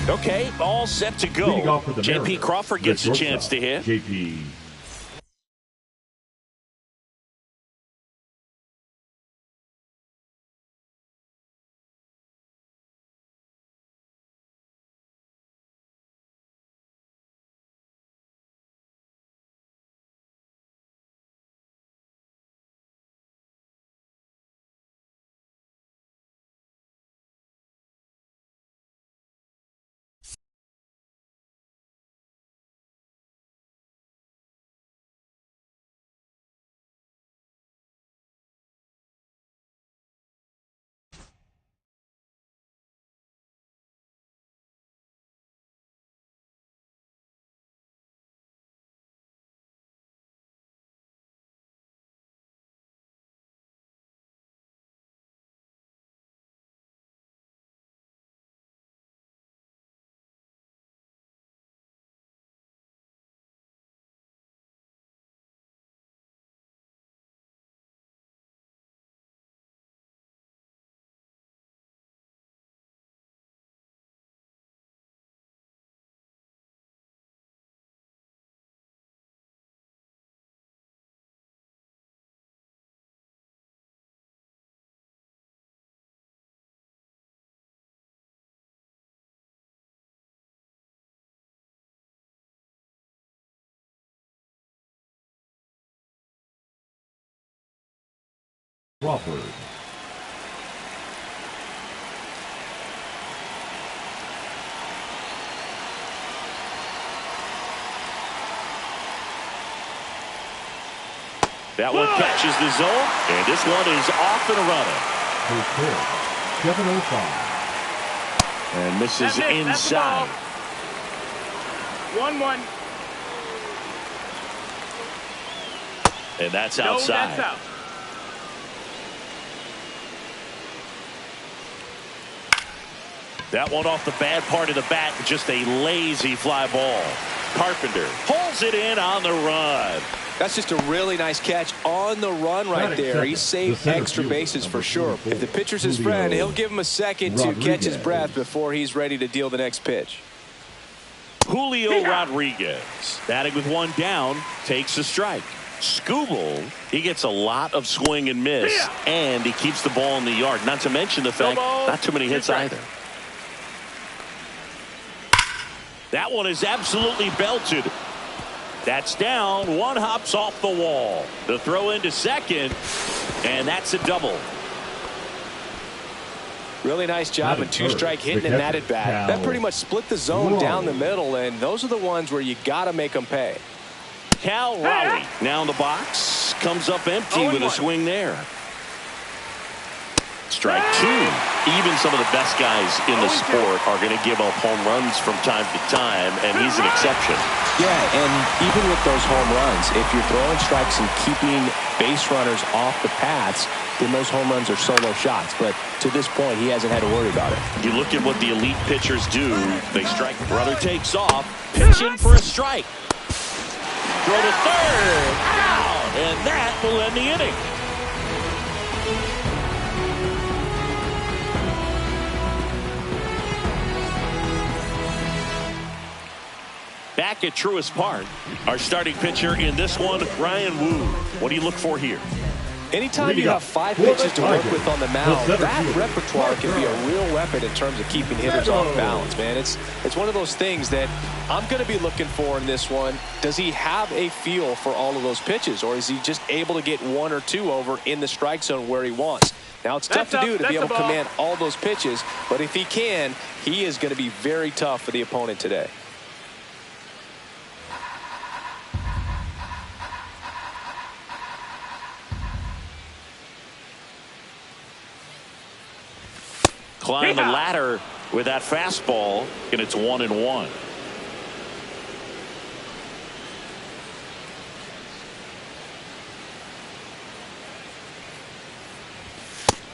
Okay, all set to go. J.P. Crawford gets a chance to hit. J.P. Crawford. That one catches the zone, and this one is off and running. 705. And misses inside. 1-1. And that's outside. No, that's out. That one off the bad part of the bat, just a lazy fly ball. Carpenter pulls it in on the run. That's just a really nice catch on the run right there. He saved extra bases for sure. If the pitcher's his friend, he'll give him a second to catch his breath before he's ready to deal the next pitch. Julio Rodriguez, batting with one down, takes a strike. Skubal, he gets a lot of swing and miss, and he keeps the ball in the yard. Not to mention the fact, not too many hits either. That one is absolutely belted. That's down. One hops off the wall. The throw into second, and that's a double. Really nice job in two-strike hitting in that at bat. That pretty much split the zone down the middle, and those are the ones where you got to make them pay. Cal Raleigh now in the box, comes up empty with a swing there. Strike two. Even some of the best guys in the sport are going to give up home runs from time to time, and he's an exception. Yeah, and even with those home runs, if you're throwing strikes and keeping base runners off the paths, then those home runs are solo shots. But to this point, he hasn't had to worry about it. You look at what the elite pitchers do. They strike, brother takes off, pitching for a strike. Throw to third, out, and that will end the inning. Back at Truist Park, our starting pitcher in this one, Ryan Wu. What do you look for here? Anytime you have 5 pitches to work with on the mound, that repertoire can be a real weapon in terms of keeping hitters off balance, man. It's one of those things that I'm going to be looking for in this one. Does he have a feel for all of those pitches, or is he just able to get 1 or 2 over in the strike zone where he wants? Now, it's tough to do to be able to command all those pitches, but if he can, he is going to be very tough for the opponent today. Climb the ladder with that fastball, and it's 1-1.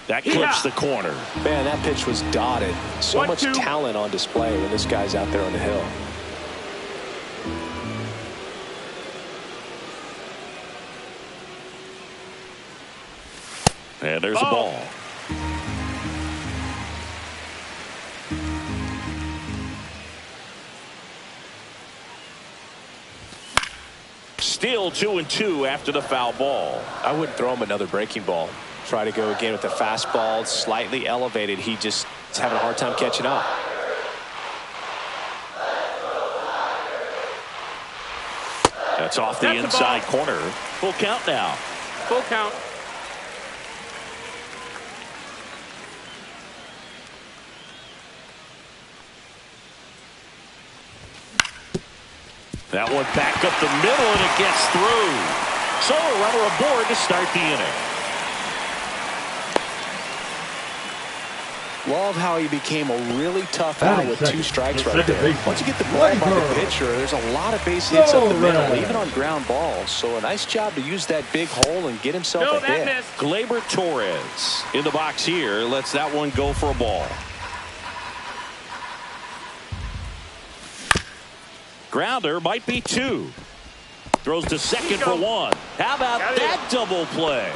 That clips the corner. Man, that pitch was dotted. So much talent on display when this guy's out there on the hill. And there's a ball. Still 2-2 after the foul ball. I wouldn't throw him another breaking ball. Try to go again with the fastball, slightly elevated. He just is having a hard time catching up. That's off the inside corner. Full count now. Full count. That one back up the middle, and it gets through. So a runner aboard to start the inning. Love how he became a really tough out with 2 strikes right there. Once you get the ball by the pitcher, there's a lot of base hits up the middle, even on ground balls. So a nice job to use that big hole and get himself a hit. Gleyber Torres in the box here lets that one go for a ball. Grounder might be 2. Throws to second for 1. How about that double play?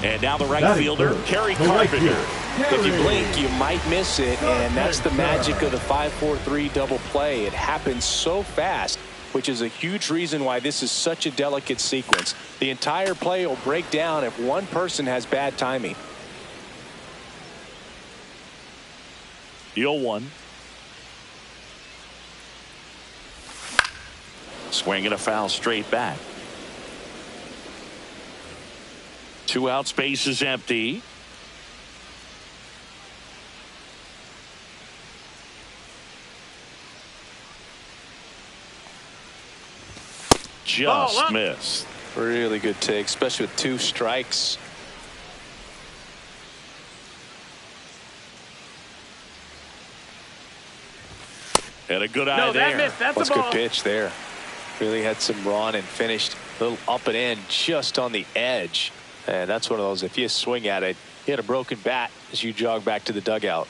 And now the right fielder, Kerry Carpenter. If you blink, you might miss it, and that's the magic of the 5-4-3 double play. It happens so fast, which is a huge reason why this is such a delicate sequence. The entire play will break down if one person has bad timing. 0-1. Swinging a foul straight back. 2 outs, base is empty. Just missed. Really good take, especially with 2 strikes. And a good eye there. That's a good pitch there. Really had some run and finished a little up and in just on the edge. And that's one of those, if you swing at it, you had a broken bat as you jog back to the dugout.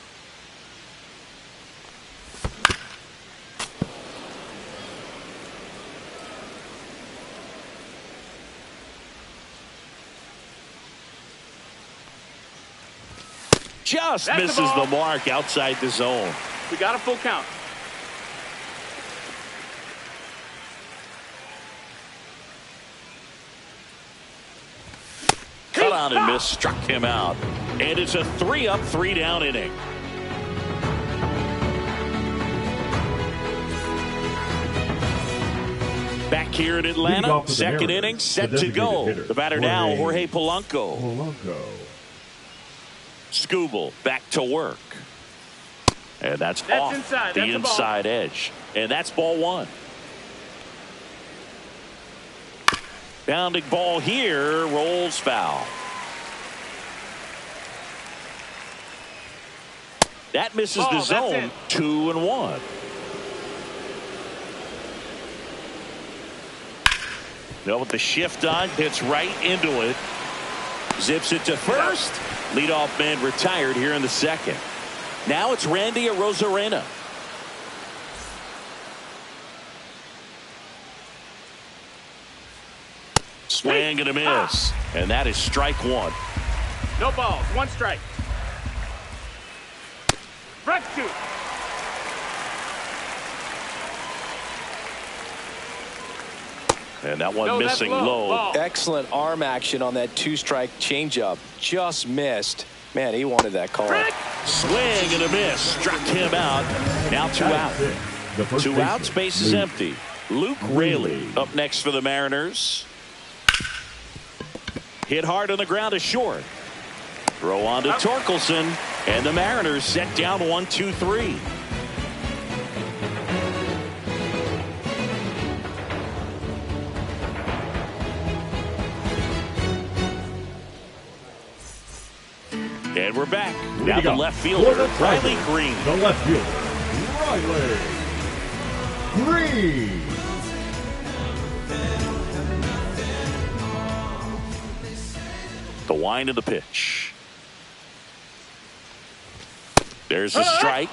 Just misses the mark outside the zone. We got a full count. Cut on and miss, struck him out. And it's a 3-up, 3-down inning. Back here in Atlanta, second inning, set to go. The batter now, Jorge Polanco. Skubal back to work. And that's off inside. the inside edge. And that's ball 1. Bounding ball here, rolls foul. That misses the zone. 2-1. Now with the shift on, hits right into it. Zips it to first. Leadoff man retired here in the second. Now it's Randy Arozarena. Swing and a miss. And that is strike 1. No balls. 1 strike. Strike 2. And that one missing low. Excellent arm action on that 2-strike changeup. Just missed. Man, he wanted that call. Swing and a miss. Struck him out. Now 2 out. 2 outs, base is empty. Luke Raley up next for the Mariners. Hit hard on the ground to short. Throw on to Torkelson. And the Mariners set down 1-2-3. And we're back. Now the left fielder, Riley Green. The left fielder, Riley Green. The wind of the pitch. There's a strike.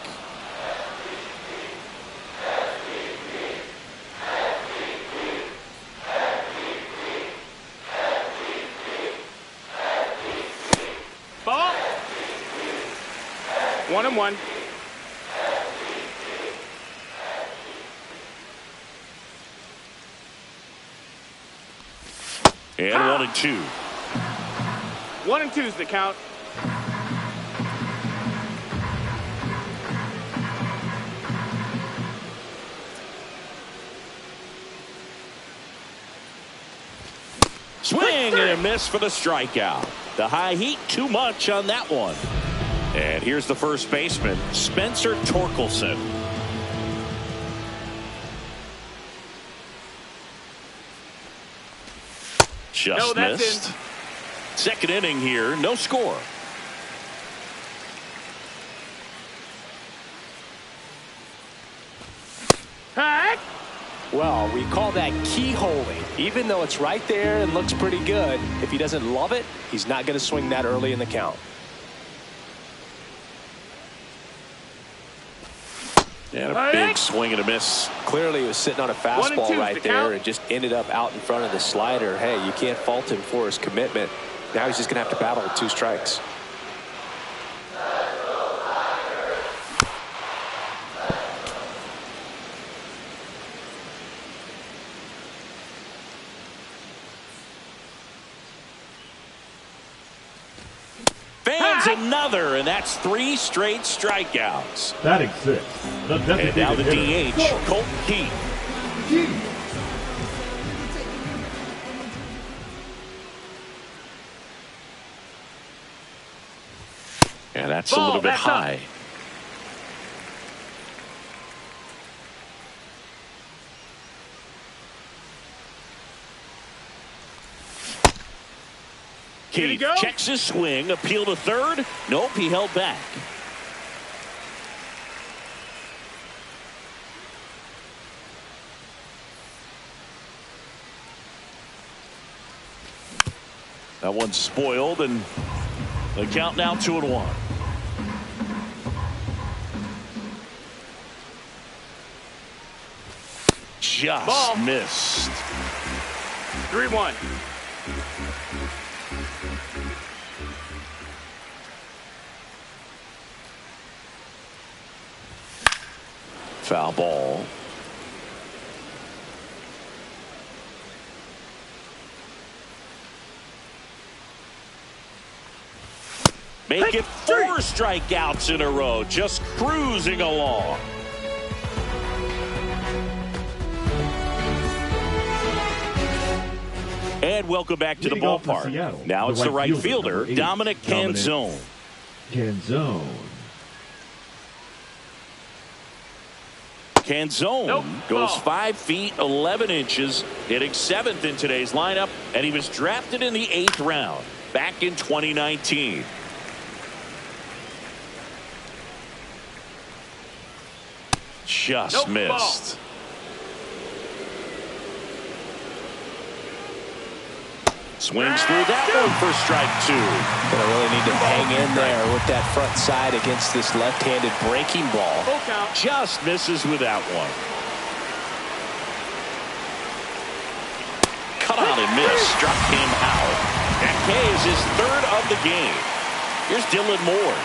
Ball. 1-1. And 1-2. 1-2's the count. Swing and a miss for the strikeout. The high heat, too much on that one. And here's the first baseman, Spencer Torkelson. Just missed. Second inning here, no score. Heck! Well, we call that keyholing. Even though it's right there and looks pretty good, if he doesn't love it, he's not going to swing that early in the count. And a big swing and a miss. Clearly, he was sitting on a fastball right there and just ended up out in front of the slider. Hey, you can't fault him for his commitment. Now he's just going to have to battle with 2 strikes. Fans another, and that's 3 straight strikeouts. Batting 6. And now the DH, Colton Keith. And that's a little bit high. Keith checks his swing, appeal to third. Nope, he held back. That one's spoiled, and the count now 2-1. Just missed. 3-1. Foul ball. Make it 4 strikeouts in a row, just cruising along. And welcome back to the ballpark. Now it's the right fielder, Dominic Canzone. Canzone goes 5 feet 11 inches, hitting 7th in today's lineup, and he was drafted in the 8th round back in 2019. Just missed. Swings through that one for strike 2. Gonna really need to hang in there with that front side against this left-handed breaking ball. Just misses with that one. Cut on and miss. Struck him out. That K is his 3rd of the game. Here's Dylan Moore.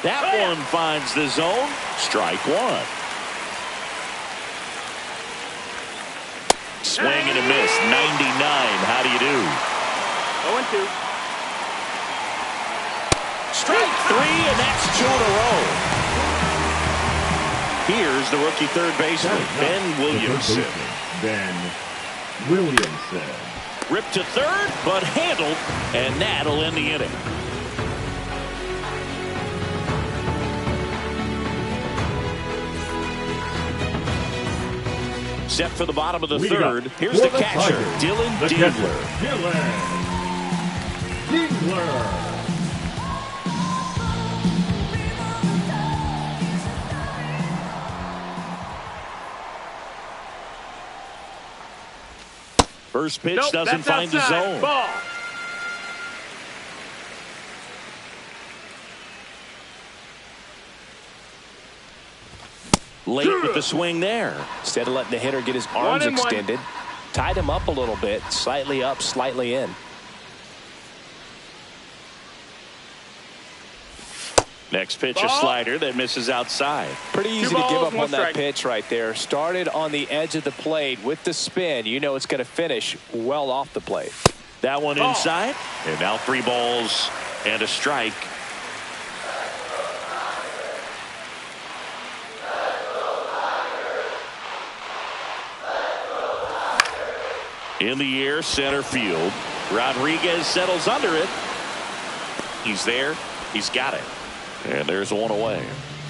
That one finds the zone. Strike 1. Swing and a miss. 99. How do you do? 0-2. Strike 3, and that's 2 in a row. Here's the rookie third baseman, Ben Williamson. Ripped to third, but handled, and that'll end the inning. Set for the bottom of the third. Here's the catcher, Dylan Dingler. First pitch doesn't find the zone. Ball. Late with the swing there. Instead of letting the hitter get his arms extended, tied him up a little bit, slightly up, slightly in. Next pitch, a slider that misses outside. Pretty easy to give up on that pitch right there. Started on the edge of the plate with the spin. You know it's going to finish well off the plate. That one inside, and now 3 balls and a strike. In the air, center field. Rodriguez settles under it. He's there. He's got it. And there's one away.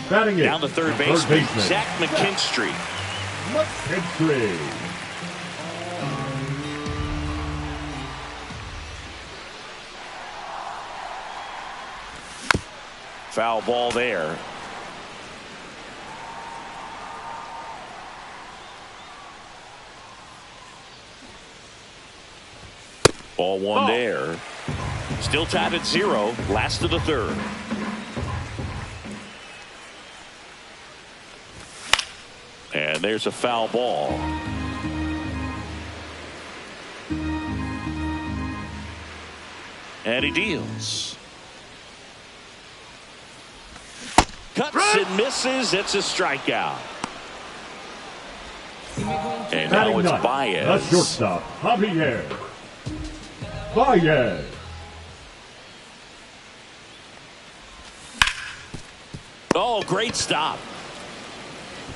Down the third baseman, Zach McKinstry. Foul ball there. Ball 1 there. Still tied at 0. Last of the third. And there's a foul ball. And he deals. Cuts and misses. It's a strikeout. And now it's Baez. The shortstop, Javier Baez. Oh, great stop.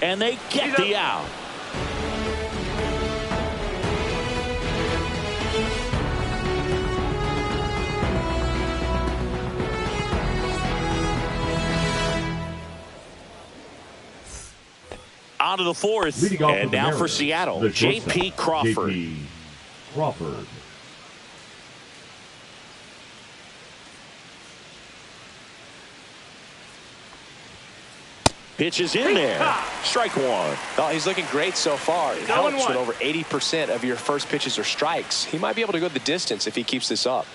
And they get the out. On to the fourth. And now for Seattle, J.P. Crawford. J.P. Crawford. Pitch is in there. Strike one. Oh, he's looking great so far. It helps when over 80% of your first pitches are strikes. He might be able to go the distance if he keeps this up.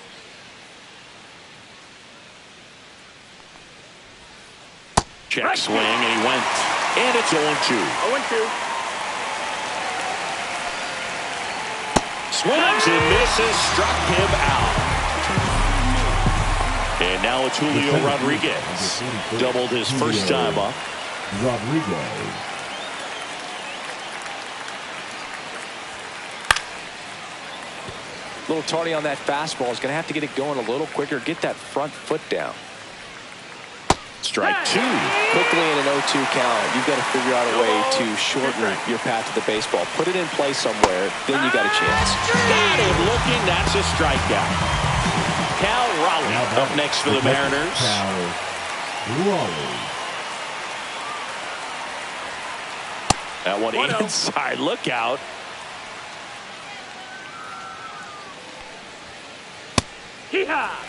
Check swing, and he went. And it's 0-2. 0-2. Swings and misses, struck him out. And now it's Julio Rodriguez. Doubled his first time up. Rodriguez. A little tardy on that fastball. Is going to have to get it going a little quicker. Get that front foot down. Strike two. Quickly in an 0-2 count, you've got to figure out a way to shorten your path to the baseball. Put it in play somewhere, then you got a chance. Got him looking. That's a strikeout. Cal Raleigh up next for the Mariners. Cal Raleigh. That one inside. Look out. Hee-haw!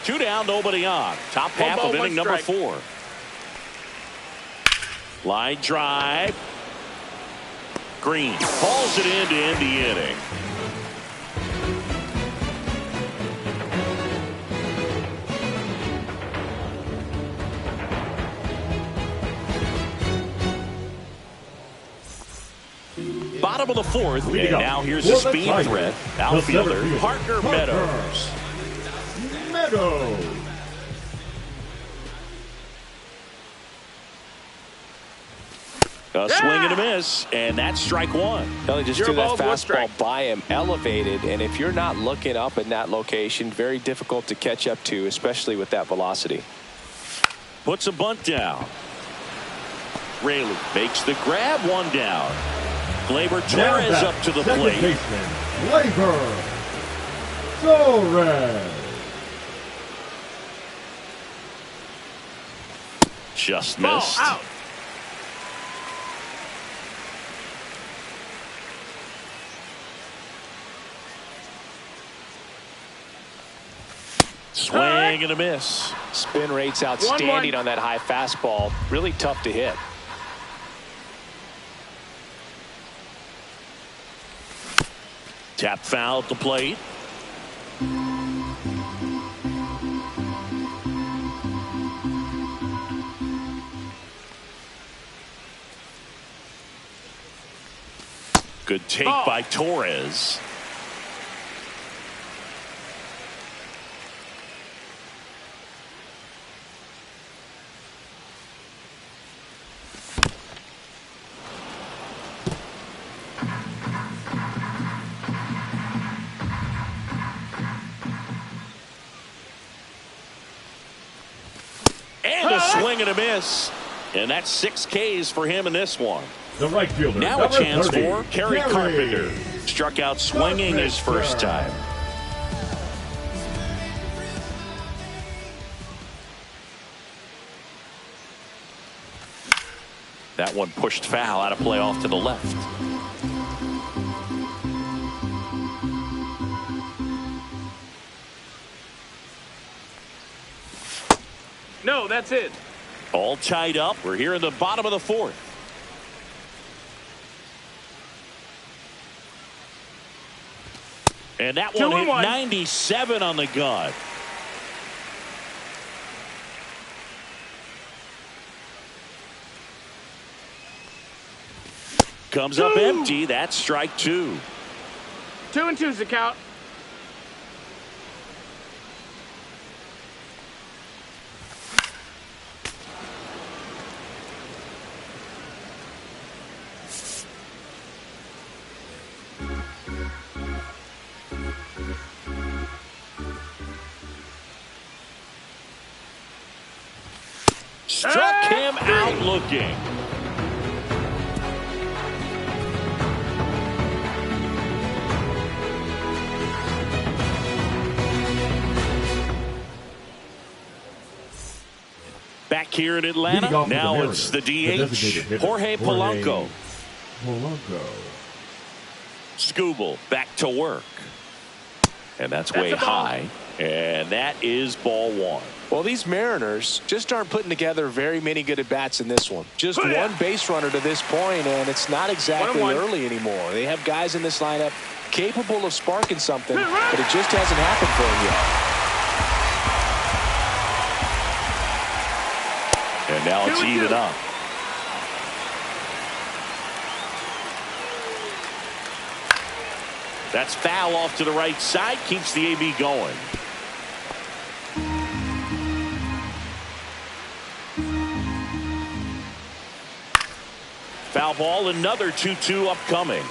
2 down, nobody on. Top half of inning number 4. Line drive. Green hauls it in to end the inning. Bottom of the 4th, and now here's a speed threat. Outfielder Parker Meadows. A swing and a miss, and that's strike one. He just threw that fastball by him, elevated, and if you're not looking up in that location, very difficult to catch up to, especially with that velocity. Puts a bunt down. Rayleigh makes the grab, 1 down. Gleyber Torres up to the plate. Gleyber Torres. Just missed. Out. Swing and a miss. Spin rate's outstanding on that high fastball. Really tough to hit. Tap foul at the plate. Good take by Torres. And a swing and a miss. And that's 6 Ks for him in this one. The right fielder. Now a chance 30, for Kerry Carpenter. Struck out swinging his first time. That one pushed foul, out of play off to the left. No, that's it. All tied up. We're here in the bottom of the 4th. And that one hit 97 on the gun. Comes up empty. That's strike 2. 2-2's the count. Struck him out looking. Back here in Atlanta, now it's the DH, Jorge Polanco. Skubal back to work. And that's way high. And that is ball one. Well, these Mariners just aren't putting together very many good at-bats in this one. Just one base runner to this point, and it's not exactly early anymore. They have guys in this lineup capable of sparking something, but it just hasn't happened for them yet. And now it's even up. That's foul off to the right side. Keeps the AB going. Foul ball, another 2-2 upcoming.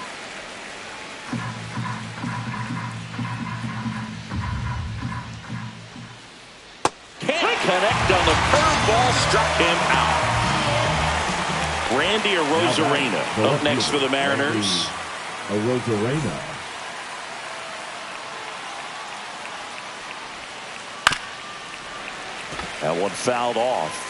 Can't connect on the curveball, struck him out. Randy Arozarena up next for the Mariners. Arozarena. That one fouled off.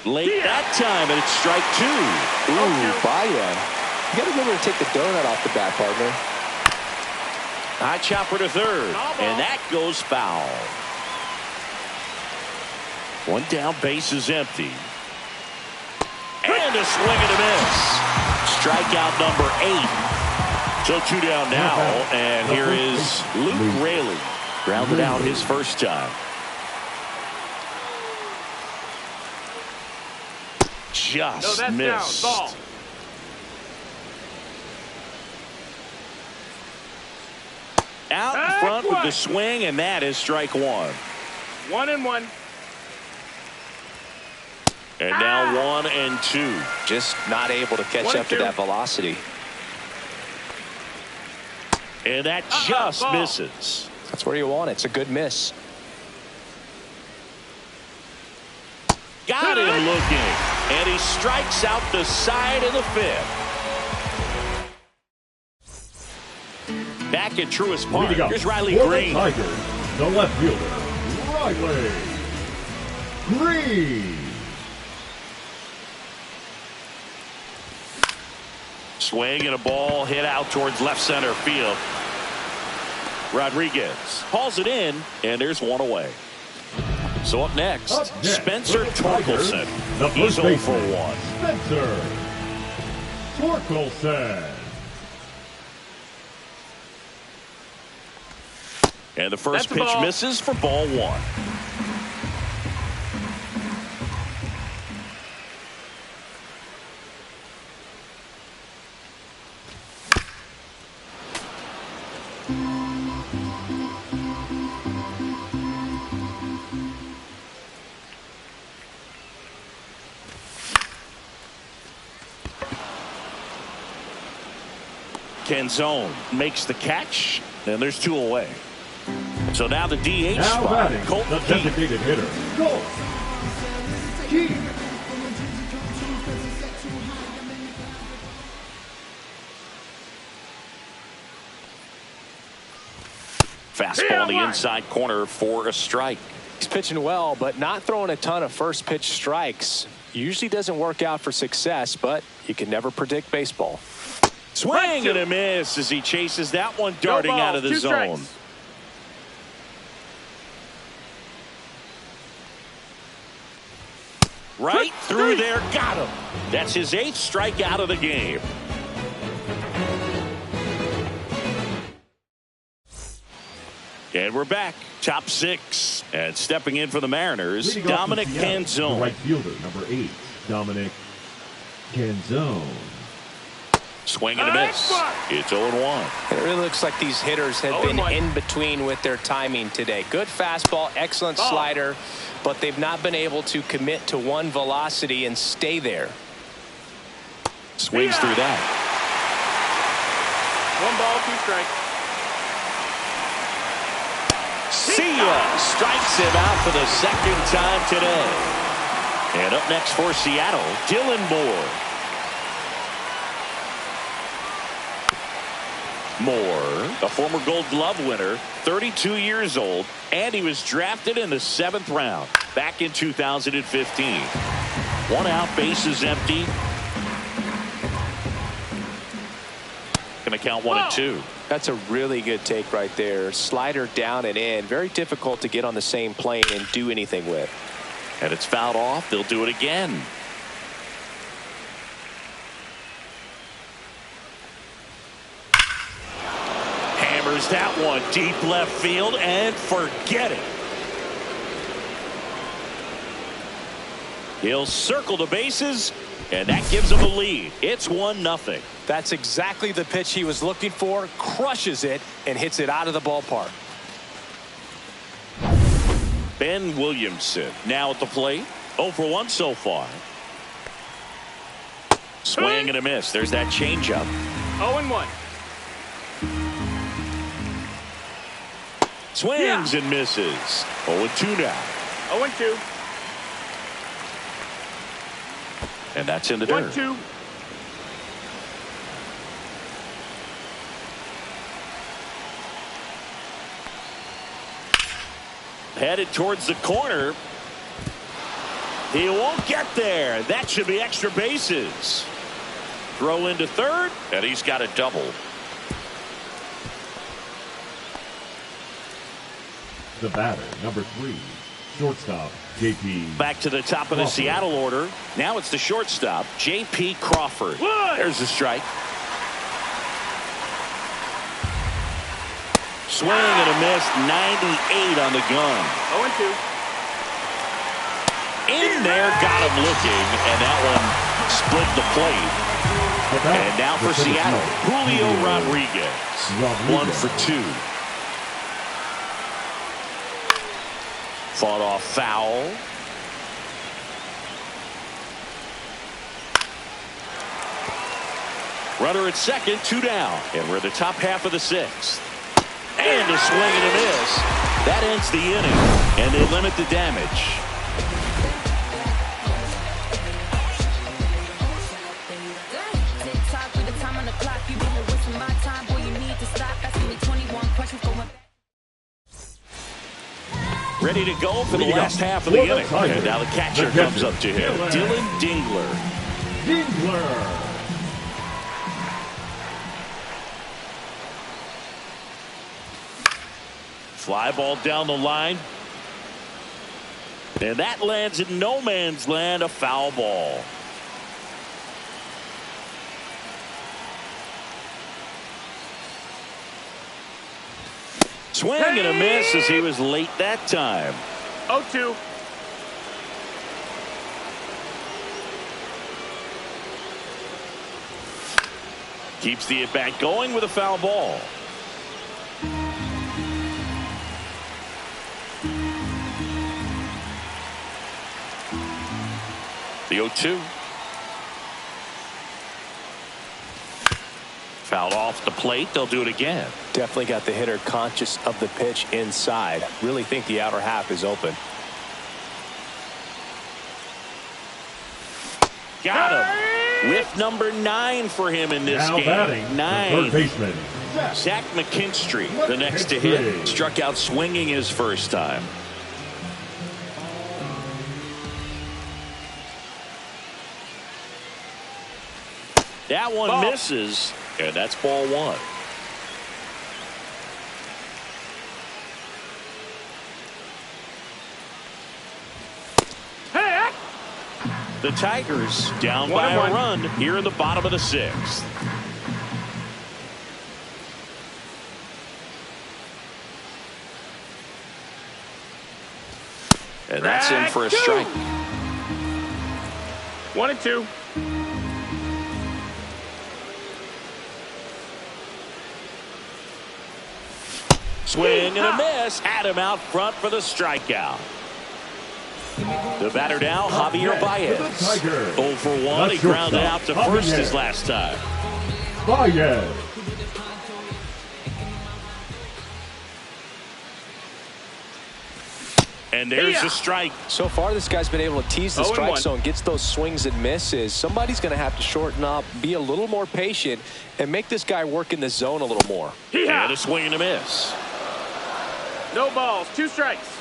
Late that time, and it's strike two. Ooh, Baya. You got to remember to take the donut off the bat, partner. High chopper to third, and that goes foul. One down, base is empty. And a swing and a miss. Strikeout number 8. So 2 down now, and here is Luke Raley. Grounded out his first time. Just missed. Ball. Out in front with the swing, and that is strike one. 1-1. And now 1-2. Just not able to catch up to that velocity. And that just misses. That's where you want it. It's a good miss. Got him looking. And he strikes out the side of the fifth. Back at Truist Park. Here's Riley Green. The Tigers, the left fielder, Riley Green. Swing and a ball hit out towards left center field. Rodriguez hauls it in, and there's one away. So up next, Spencer Torkelson. He's 0 for 1. Spencer Torkelson. And the first pitch misses for ball one. Canzone makes the catch, and there's 2 away. So now the DH now spot, batting, Colt the designated hitter, Colt Keith. Fastball on the inside corner for a strike. He's pitching well, but not throwing a ton of first pitch strikes. Usually doesn't work out for success, but you can never predict baseball. Swing and a miss as he chases that one darting out of the zone. Strikes. Right through there, got him. That's his 8th strikeout of the game. And we're back. Top 6. And stepping in for the Mariners, Dominic Canzone. Right fielder, number 8, Dominic Canzone. Swing and a miss. It's 0-1. It really looks like these hitters have been in between with their timing today. Good fastball, excellent slider, but they've not been able to commit to one velocity and stay there. Swings through that. 1 ball, 2 strikes. See ya! Strikes him out for the 2nd time today. And up next for Seattle, Dylan Moore. a former Gold Glove winner, 32 years old, and he was drafted in the 7th round back in 2015. 1 out, bases empty. Going to count 1-2. That's a really good take right there. Slider down and in. Very difficult to get on the same plane and do anything with. And it's fouled off. They'll do it again. Hammers that one deep left field and forget it. He'll circle the bases, and that gives him a lead. It's 1-0. That's exactly the pitch he was looking for. Crushes it and hits it out of the ballpark. Ben Williamson now at the plate. 0 for 1 so far. Swing and a miss. There's that changeup. 0-1. Swings and misses. 0-2 now. 0-2. And that's in the dirt. 1-2. Headed towards the corner. He won't get there. That should be extra bases. Throw into third, and he's got a double. The batter, number 3, shortstop, J.P. Back to the top of the Seattle order. Now it's the shortstop, J.P. Crawford. There's the strike. Swing and a miss, 98 on the gun. 0-2. In there, got him looking, and that one split the plate. And now for Seattle, Julio Rodriguez. 1 for 2. Fought off foul. Runner at second, 2 down. And we're in the top half of the 6th. And a swing and a miss. That ends the inning, and they limit the damage. Ready to go for the last half of the inning. And now the catcher comes up to him. Dylan Dingler. Fly ball down the line. And that lands in no man's land, a foul ball. Swing and a miss as he was late that time. 0-2. Keeps the at-bat going with a foul ball. The 0-2. Fouled off the plate. They'll do it again. Definitely got the hitter conscious of the pitch inside. Really think the outer half is open. Got him. Whiff number 9 for him in this game. Batting, 9. third baseman, Zach McKinstry, the next to hit. Struck out swinging his first time. That one misses, and that's ball 1. The Tigers down by a run here in the bottom of the 6th. And that's in for a strike. 1-2. Swing and a miss. Had him out front for the strikeout. The batter now, Javier Baez. 0 for 1. He grounded out to first his last time. Baez. And there's the strike. So far, this guy's been able to tease the strike zone, gets those swings and misses. Somebody's going to have to shorten up, be a little more patient, and make this guy work in the zone a little more. And a swing and a miss. No balls, 2 strikes.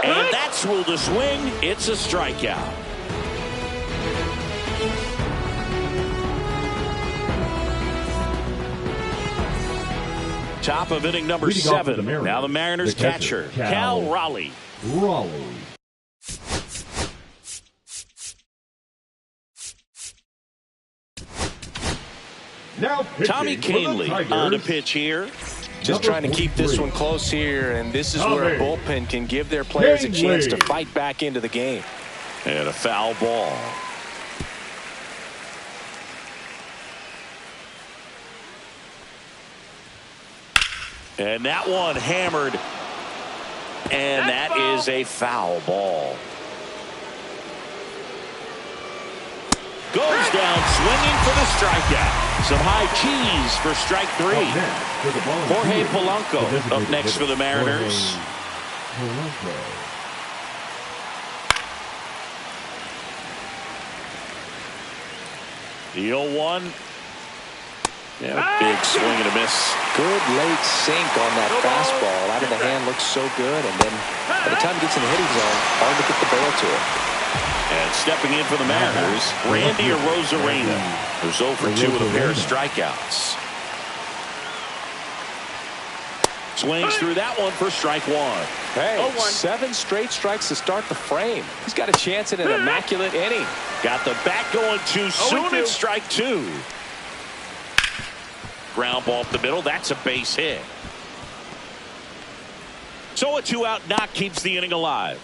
And that's ruled a swing. It's a strikeout. Top of inning number 7. Now the Mariners catcher, Cal Raleigh. Now Tommy Kahnle on the pitch here. Just trying to keep this one close here, and this is where a bullpen can give their players a chance to fight back into the game. And a foul ball. And that one hammered. And that is a foul ball. Goes down swinging for the strikeout. Some high cheese for strike 3. Jorge Polanco up next for the Mariners. The 0-1. Yeah, big swing and a miss. Good late sink on that fastball. Out of the hand, looks so good. And then by the time it gets in the hitting zone, hard to get the barrel to it. And stepping in for the Mariners, Randy Arozarena, who's 0 for 2 with a pair of strikeouts. Swings through that one for strike 1. Hey, 7 straight strikes to start the frame. He's got a chance at an immaculate inning. Got the bat going too soon at strike 2. Ground ball up the middle. That's a base hit. So a 2-out knock keeps the inning alive.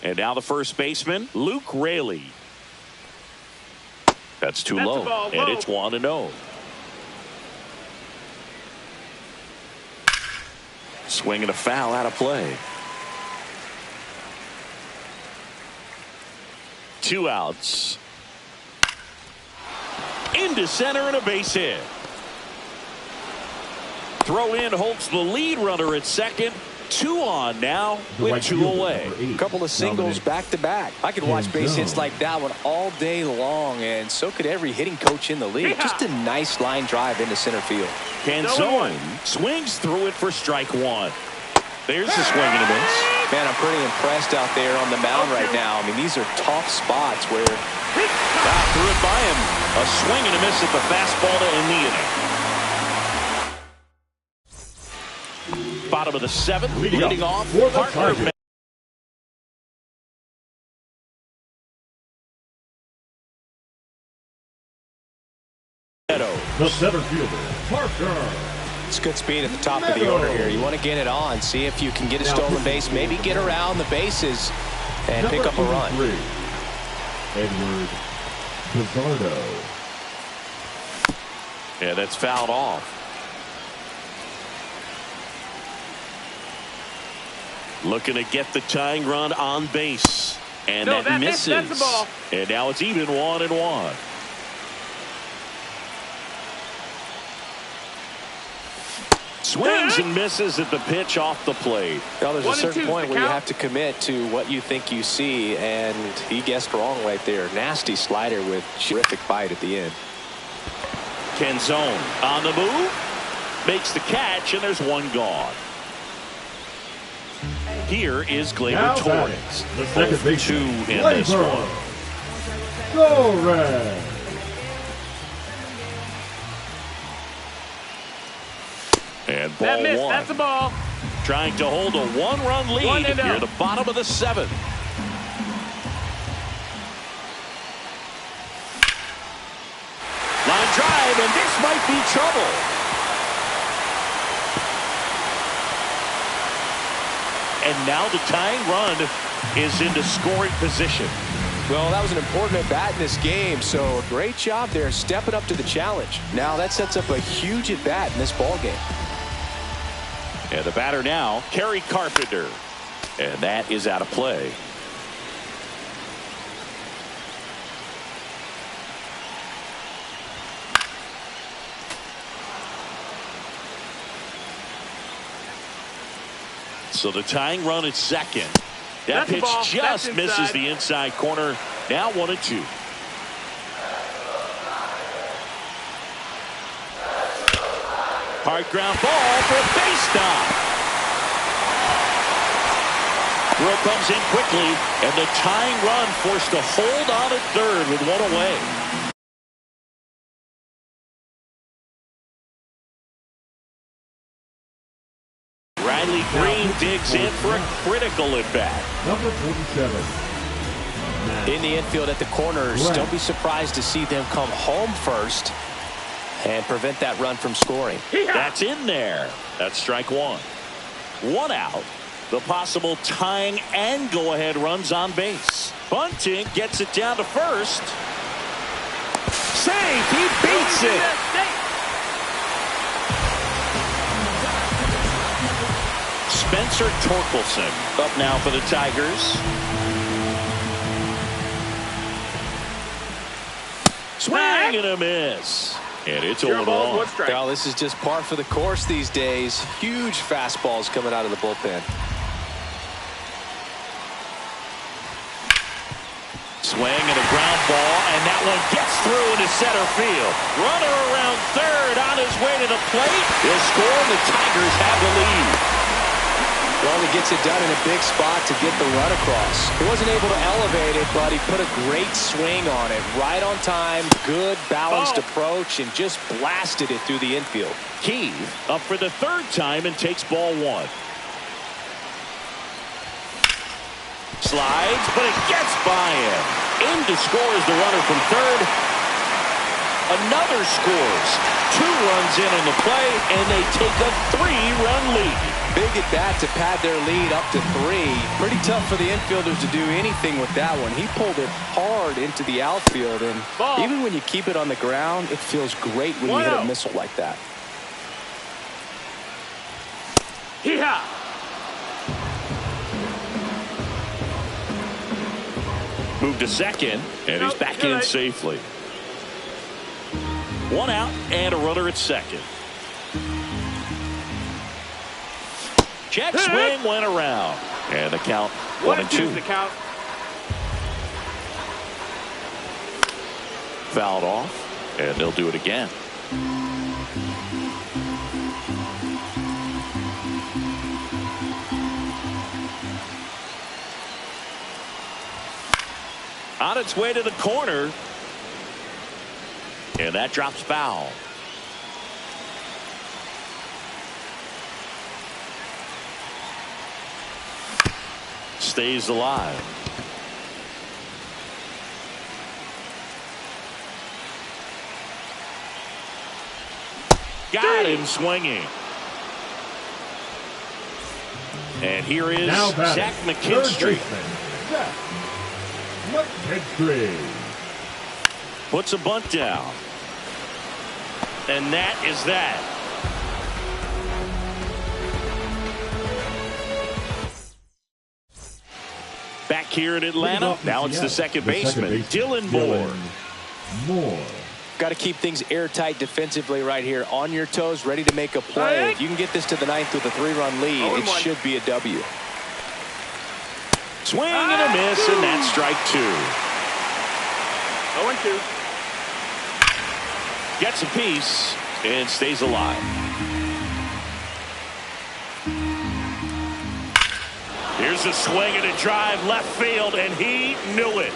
And now the first baseman, Luke Raley. That's too low, and it's 1-0. Swing and a foul out of play. 2 outs. Into center and a base hit. Throw in holds the lead runner at second. 2 on now with 2 away. A couple of singles back to back. I could watch base hits like that one all day long, and so could every hitting coach in the league. Just a nice line drive into center field. Canzone swings through it for strike 1. There's a swing and a miss. Man, I'm pretty impressed out there on the mound right now. I mean, these are tough spots where threw it by him. A swing and a miss at the fastball to end the inning. Bottom of the 7th, leading off partner. The center fielder, Parker. It's good speed at the top of the order here. You want to get it on, see if you can get a stolen base, maybe get around the bases and pick up a run. Edward Pizarro. Yeah, that's fouled off. Looking to get the tying run on base. And that misses. That's the ball. And now it's even 1-1. Swings and misses at the pitch off the plate. Well, there's a certain point where you have to commit to what you think you see, and he guessed wrong right there. Nasty slider with terrific bite at the end. Canzone on the move. Makes the catch, and there's 1 gone. Here is Gleyber Torres. The second baseman, in this one. Torres. And ball 1. That's a ball. Trying to hold a 1-run lead here at the bottom of the 7th. Line drive, and this might be trouble. And now the tying run is into scoring position. Well, that was an important at-bat in this game, so a great job there stepping up to the challenge. Now that sets up a huge at-bat in this ball game. And the batter now, Kerry Carpenter. And that is out of play. So the tying run at second. That pitch just misses the inside corner. Now 1-2. Hard ground ball for a base stop. Throw comes in quickly, and the tying run forced to hold on at third with one away. Riley Green digs in for a critical at bat. Number 47. In the infield at the corners, don't be surprised to see them come home first and prevent that run from scoring. That's in there. That's strike one. One out. The possible tying and go-ahead runs on base. Bunting gets it down to first. Safe. He beats it. Spencer Torkelson up now for the Tigers. Swing and a miss. And it's 0-1. Well, this is just par for the course these days. Huge fastballs coming out of the bullpen. Swing and a ground ball, and that one gets through into center field. Runner around third on his way to the plate. He'll score, and the Tigers have the lead. Well, he gets it done in a big spot to get the run across. He wasn't able to elevate it, but he put a great swing on it. Right on time, good balanced approach, and just blasted it through the infield. Keith up for the third time and takes ball one. Slides, but it gets by him. In to score is the runner from third. Another scores. 2 runs in on the play, and they take a 3-run lead. Big at bat to pad their lead up to 3. Pretty tough for the infielders to do anything with that one. He pulled it hard into the outfield, and even when you keep it on the ground, it feels great when you hit a missile like that. Moved to second, and he's back in safely. 1 out and a runner at second. Check swing went around, and the count 1-2. Fouled off, and they'll do it again. On its way to the corner, and that drops foul. Stays alive. Got him swinging. And here is Zach McKinstry. Puts a bunt down. And that is that. Back here in Atlanta, now it's the second baseman, Dylan Moore. Got to keep things airtight defensively right here. On your toes, ready to make a play. If you can get this to the 9th with a 3-run lead, it should be a W. Swing and a miss, and that's strike 2. 0-2. Gets a piece and stays alive. Here's a swing and a drive left field, and he knew it.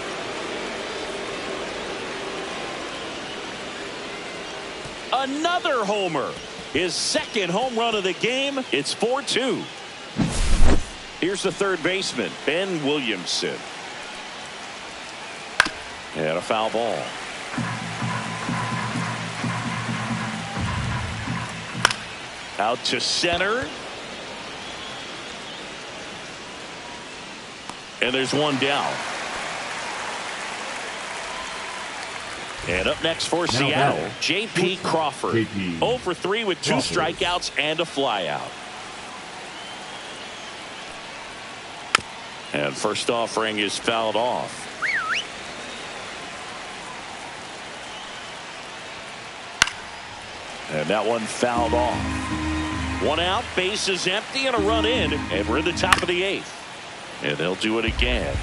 Another homer. His second home run of the game. It's 4-2. Here's the third baseman, Ben Williamson. And a foul ball. Out to center. And there's one down. And up next for Seattle, J.P. Crawford. 0 for 3 with 2 strikeouts and a flyout. And first offering is fouled off. And that one fouled off. One out, base is empty, and a run in, and we're in the top of the 8th. And they'll do it again.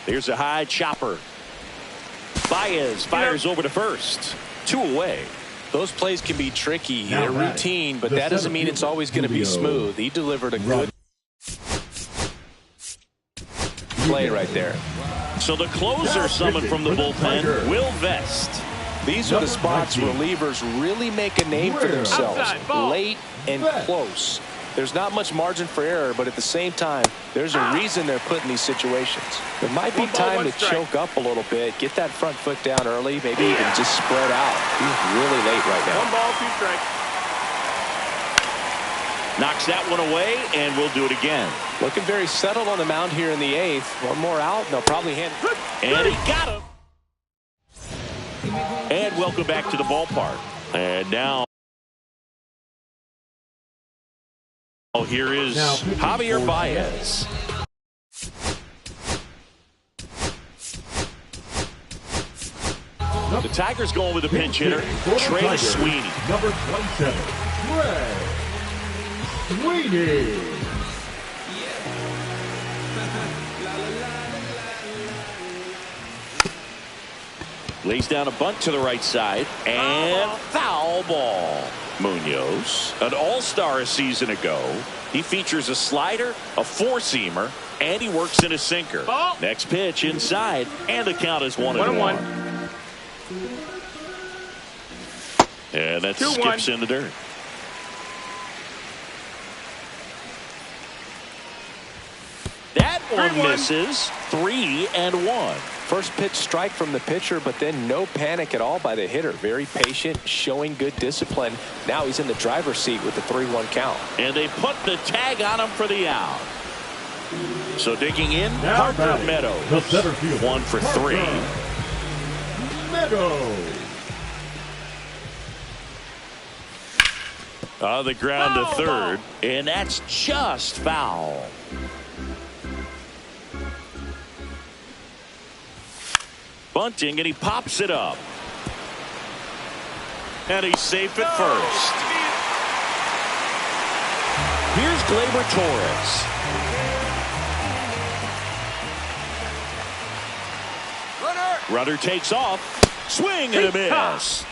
Here's a high chopper. Baez fires over to first. 2 away. Those plays can be tricky. They're routine, but that doesn't mean it's always going to be smooth. He delivered a good play right there. So the closer summoned from the bullpen, Will Vest. These are the spots relievers really make a name for themselves. Late and close. There's not much margin for error, but at the same time, there's a reason they're put in these situations. It might be time to choke up a little bit, get that front foot down early, maybe even just spread out. He's really late right now. 1 ball, 2 strikes. Knocks that one away, and we'll do it again. Looking very settled on the mound here in the 8th. One more out, and they'll probably hand it. And he got him. And welcome back to the ballpark. And now here is Javier Baez. The Tigers going with a pinch hitter, Trey Sweeney. Number 27, Trey Sweeney. Lays down a bunt to the right side, and foul ball. Munoz, an all-star a season ago. He features a slider, a four-seamer, and he works in a sinker. Next pitch inside, and the count is 1-1. And that skips in the dirt. That one misses. 3-1. First pitch strike from the pitcher, but then no panic at all by the hitter. Very patient, showing good discipline. Now he's in the driver's seat with the 3-1 count. And they put the tag on him for the out. So digging in, Parker Meadows. The center field. 1 for 3. Meadows. On the ground to third, and that's just foul. Bunting, and he pops it up. And he's safe at first. Here's Gleyber Torres. Runner takes off. Swing and a miss.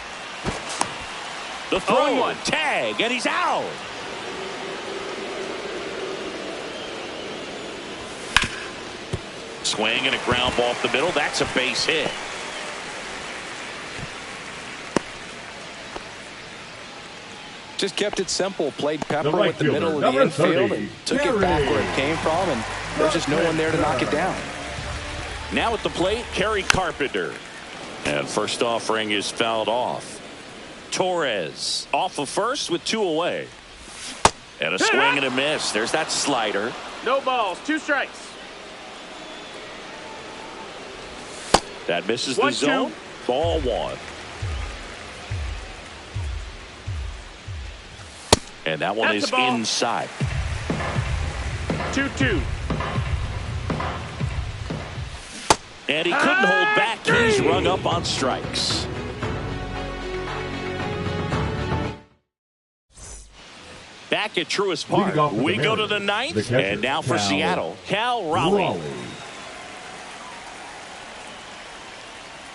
The throw, tag, and he's out. Swing and a ground ball off the middle. That's a base hit. Just kept it simple. Played pepper with the middle of the infield and took it back where it came from, and there's just no one there to knock it down. Now at the plate, Kerry Carpenter. And first offering is fouled off. Torres off of first with 2 away. And a swing and a miss. There's that slider. No balls, 2 strikes. That misses the zone. Ball 1. And that one is inside. 2-2. And he couldn't hold back. He's rung up on strikes. Back at Truist Park, we go to the 9th, and now for Seattle, Cal Raleigh.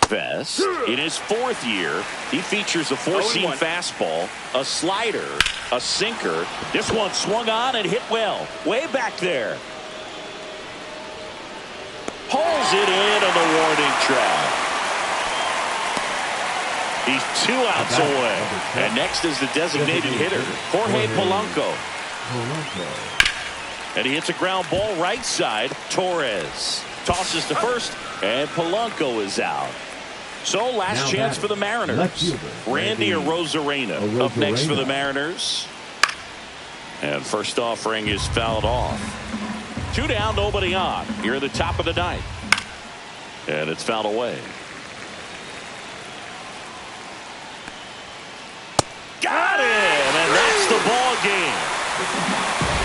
Vest, in his 4th year, he features a 4-seam fastball, a slider, a sinker. This one swung on and hit well, way back there. Pulls it in on the warning track. He's 2 outs away. And next is the designated hitter, Jorge Polanco. And he hits a ground ball right side. Torres tosses to first, and Polanco is out. So last chance for the Mariners. Randy Arozarena up next for the Mariners. And first offering is fouled off. 2 down, nobody on. You're at the top of the 9th. And it's fouled away. Got him! And that's the ball game.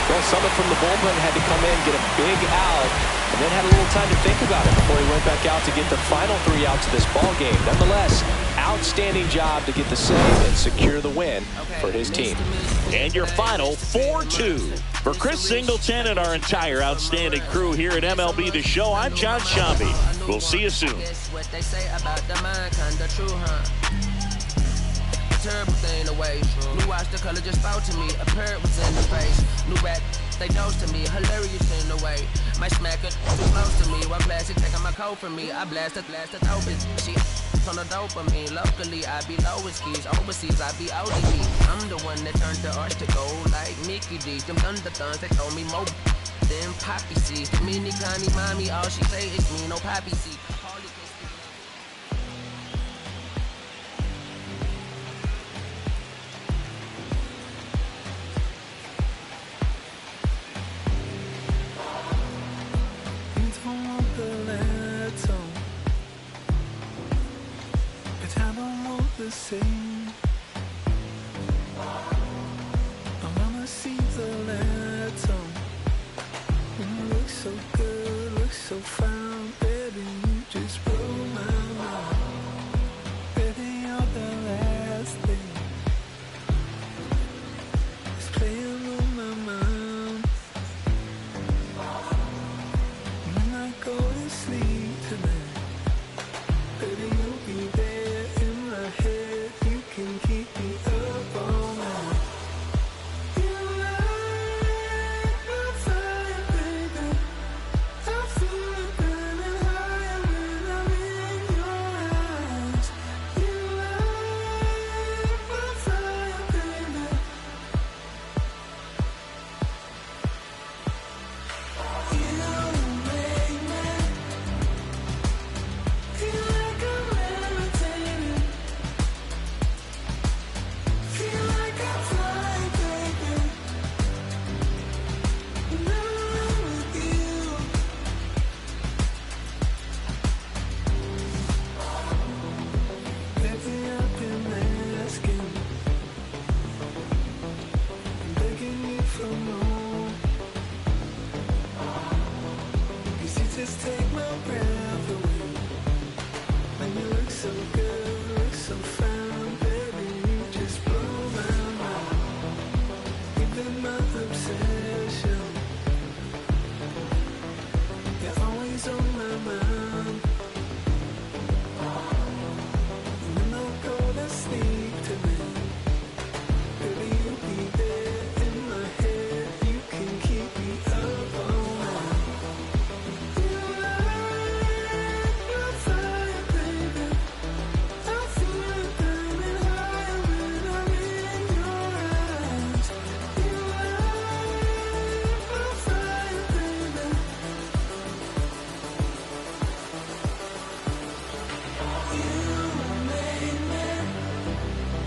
Well, Summit from the bullpen had to come in, get a big out, and then had a little time to think about it before he went back out to get the final 3 outs of this ball game. Nonetheless, outstanding job to get the save and secure the win for his team. And your final 4-2. For Chris Singleton and our entire outstanding crew here at MLB The Show, I'm John Shambi. We'll see you soon. What they say about the mind, kinda true, huh? Terrible thing away. New watch, the color just spoke to me. A parrot was in the face. New rap, they dose to me. Hilarious in the way. My smacker too close to me. One plastic taking my coat from me. I blasted dope it. She on the dopamine. Locally, I be lowest keys. Overseas, I be ODB. I'm the one that turned the arch to gold like Mickey D. Them thunder thuns, they told me more than poppy seeds. Mini Connie mommy, all she say is me, no poppy seed. The same. I wanna see the letter. You look so good, look so fine, baby. You just blow my mind. Baby, you're the last thing that's playing on my mind. When I go to sleep tonight, baby, you'll be there in my head. You can keep me up all night. You light my fire, baby. I feel it burning higher when I'm in your eyes. You light my fire, baby. You make me feel like I'm levitating. Feel like I'm flying, baby. When I'm with you. Baby, I've been asking, begging you for more. 'Cause you just take my breath away. When you look so good.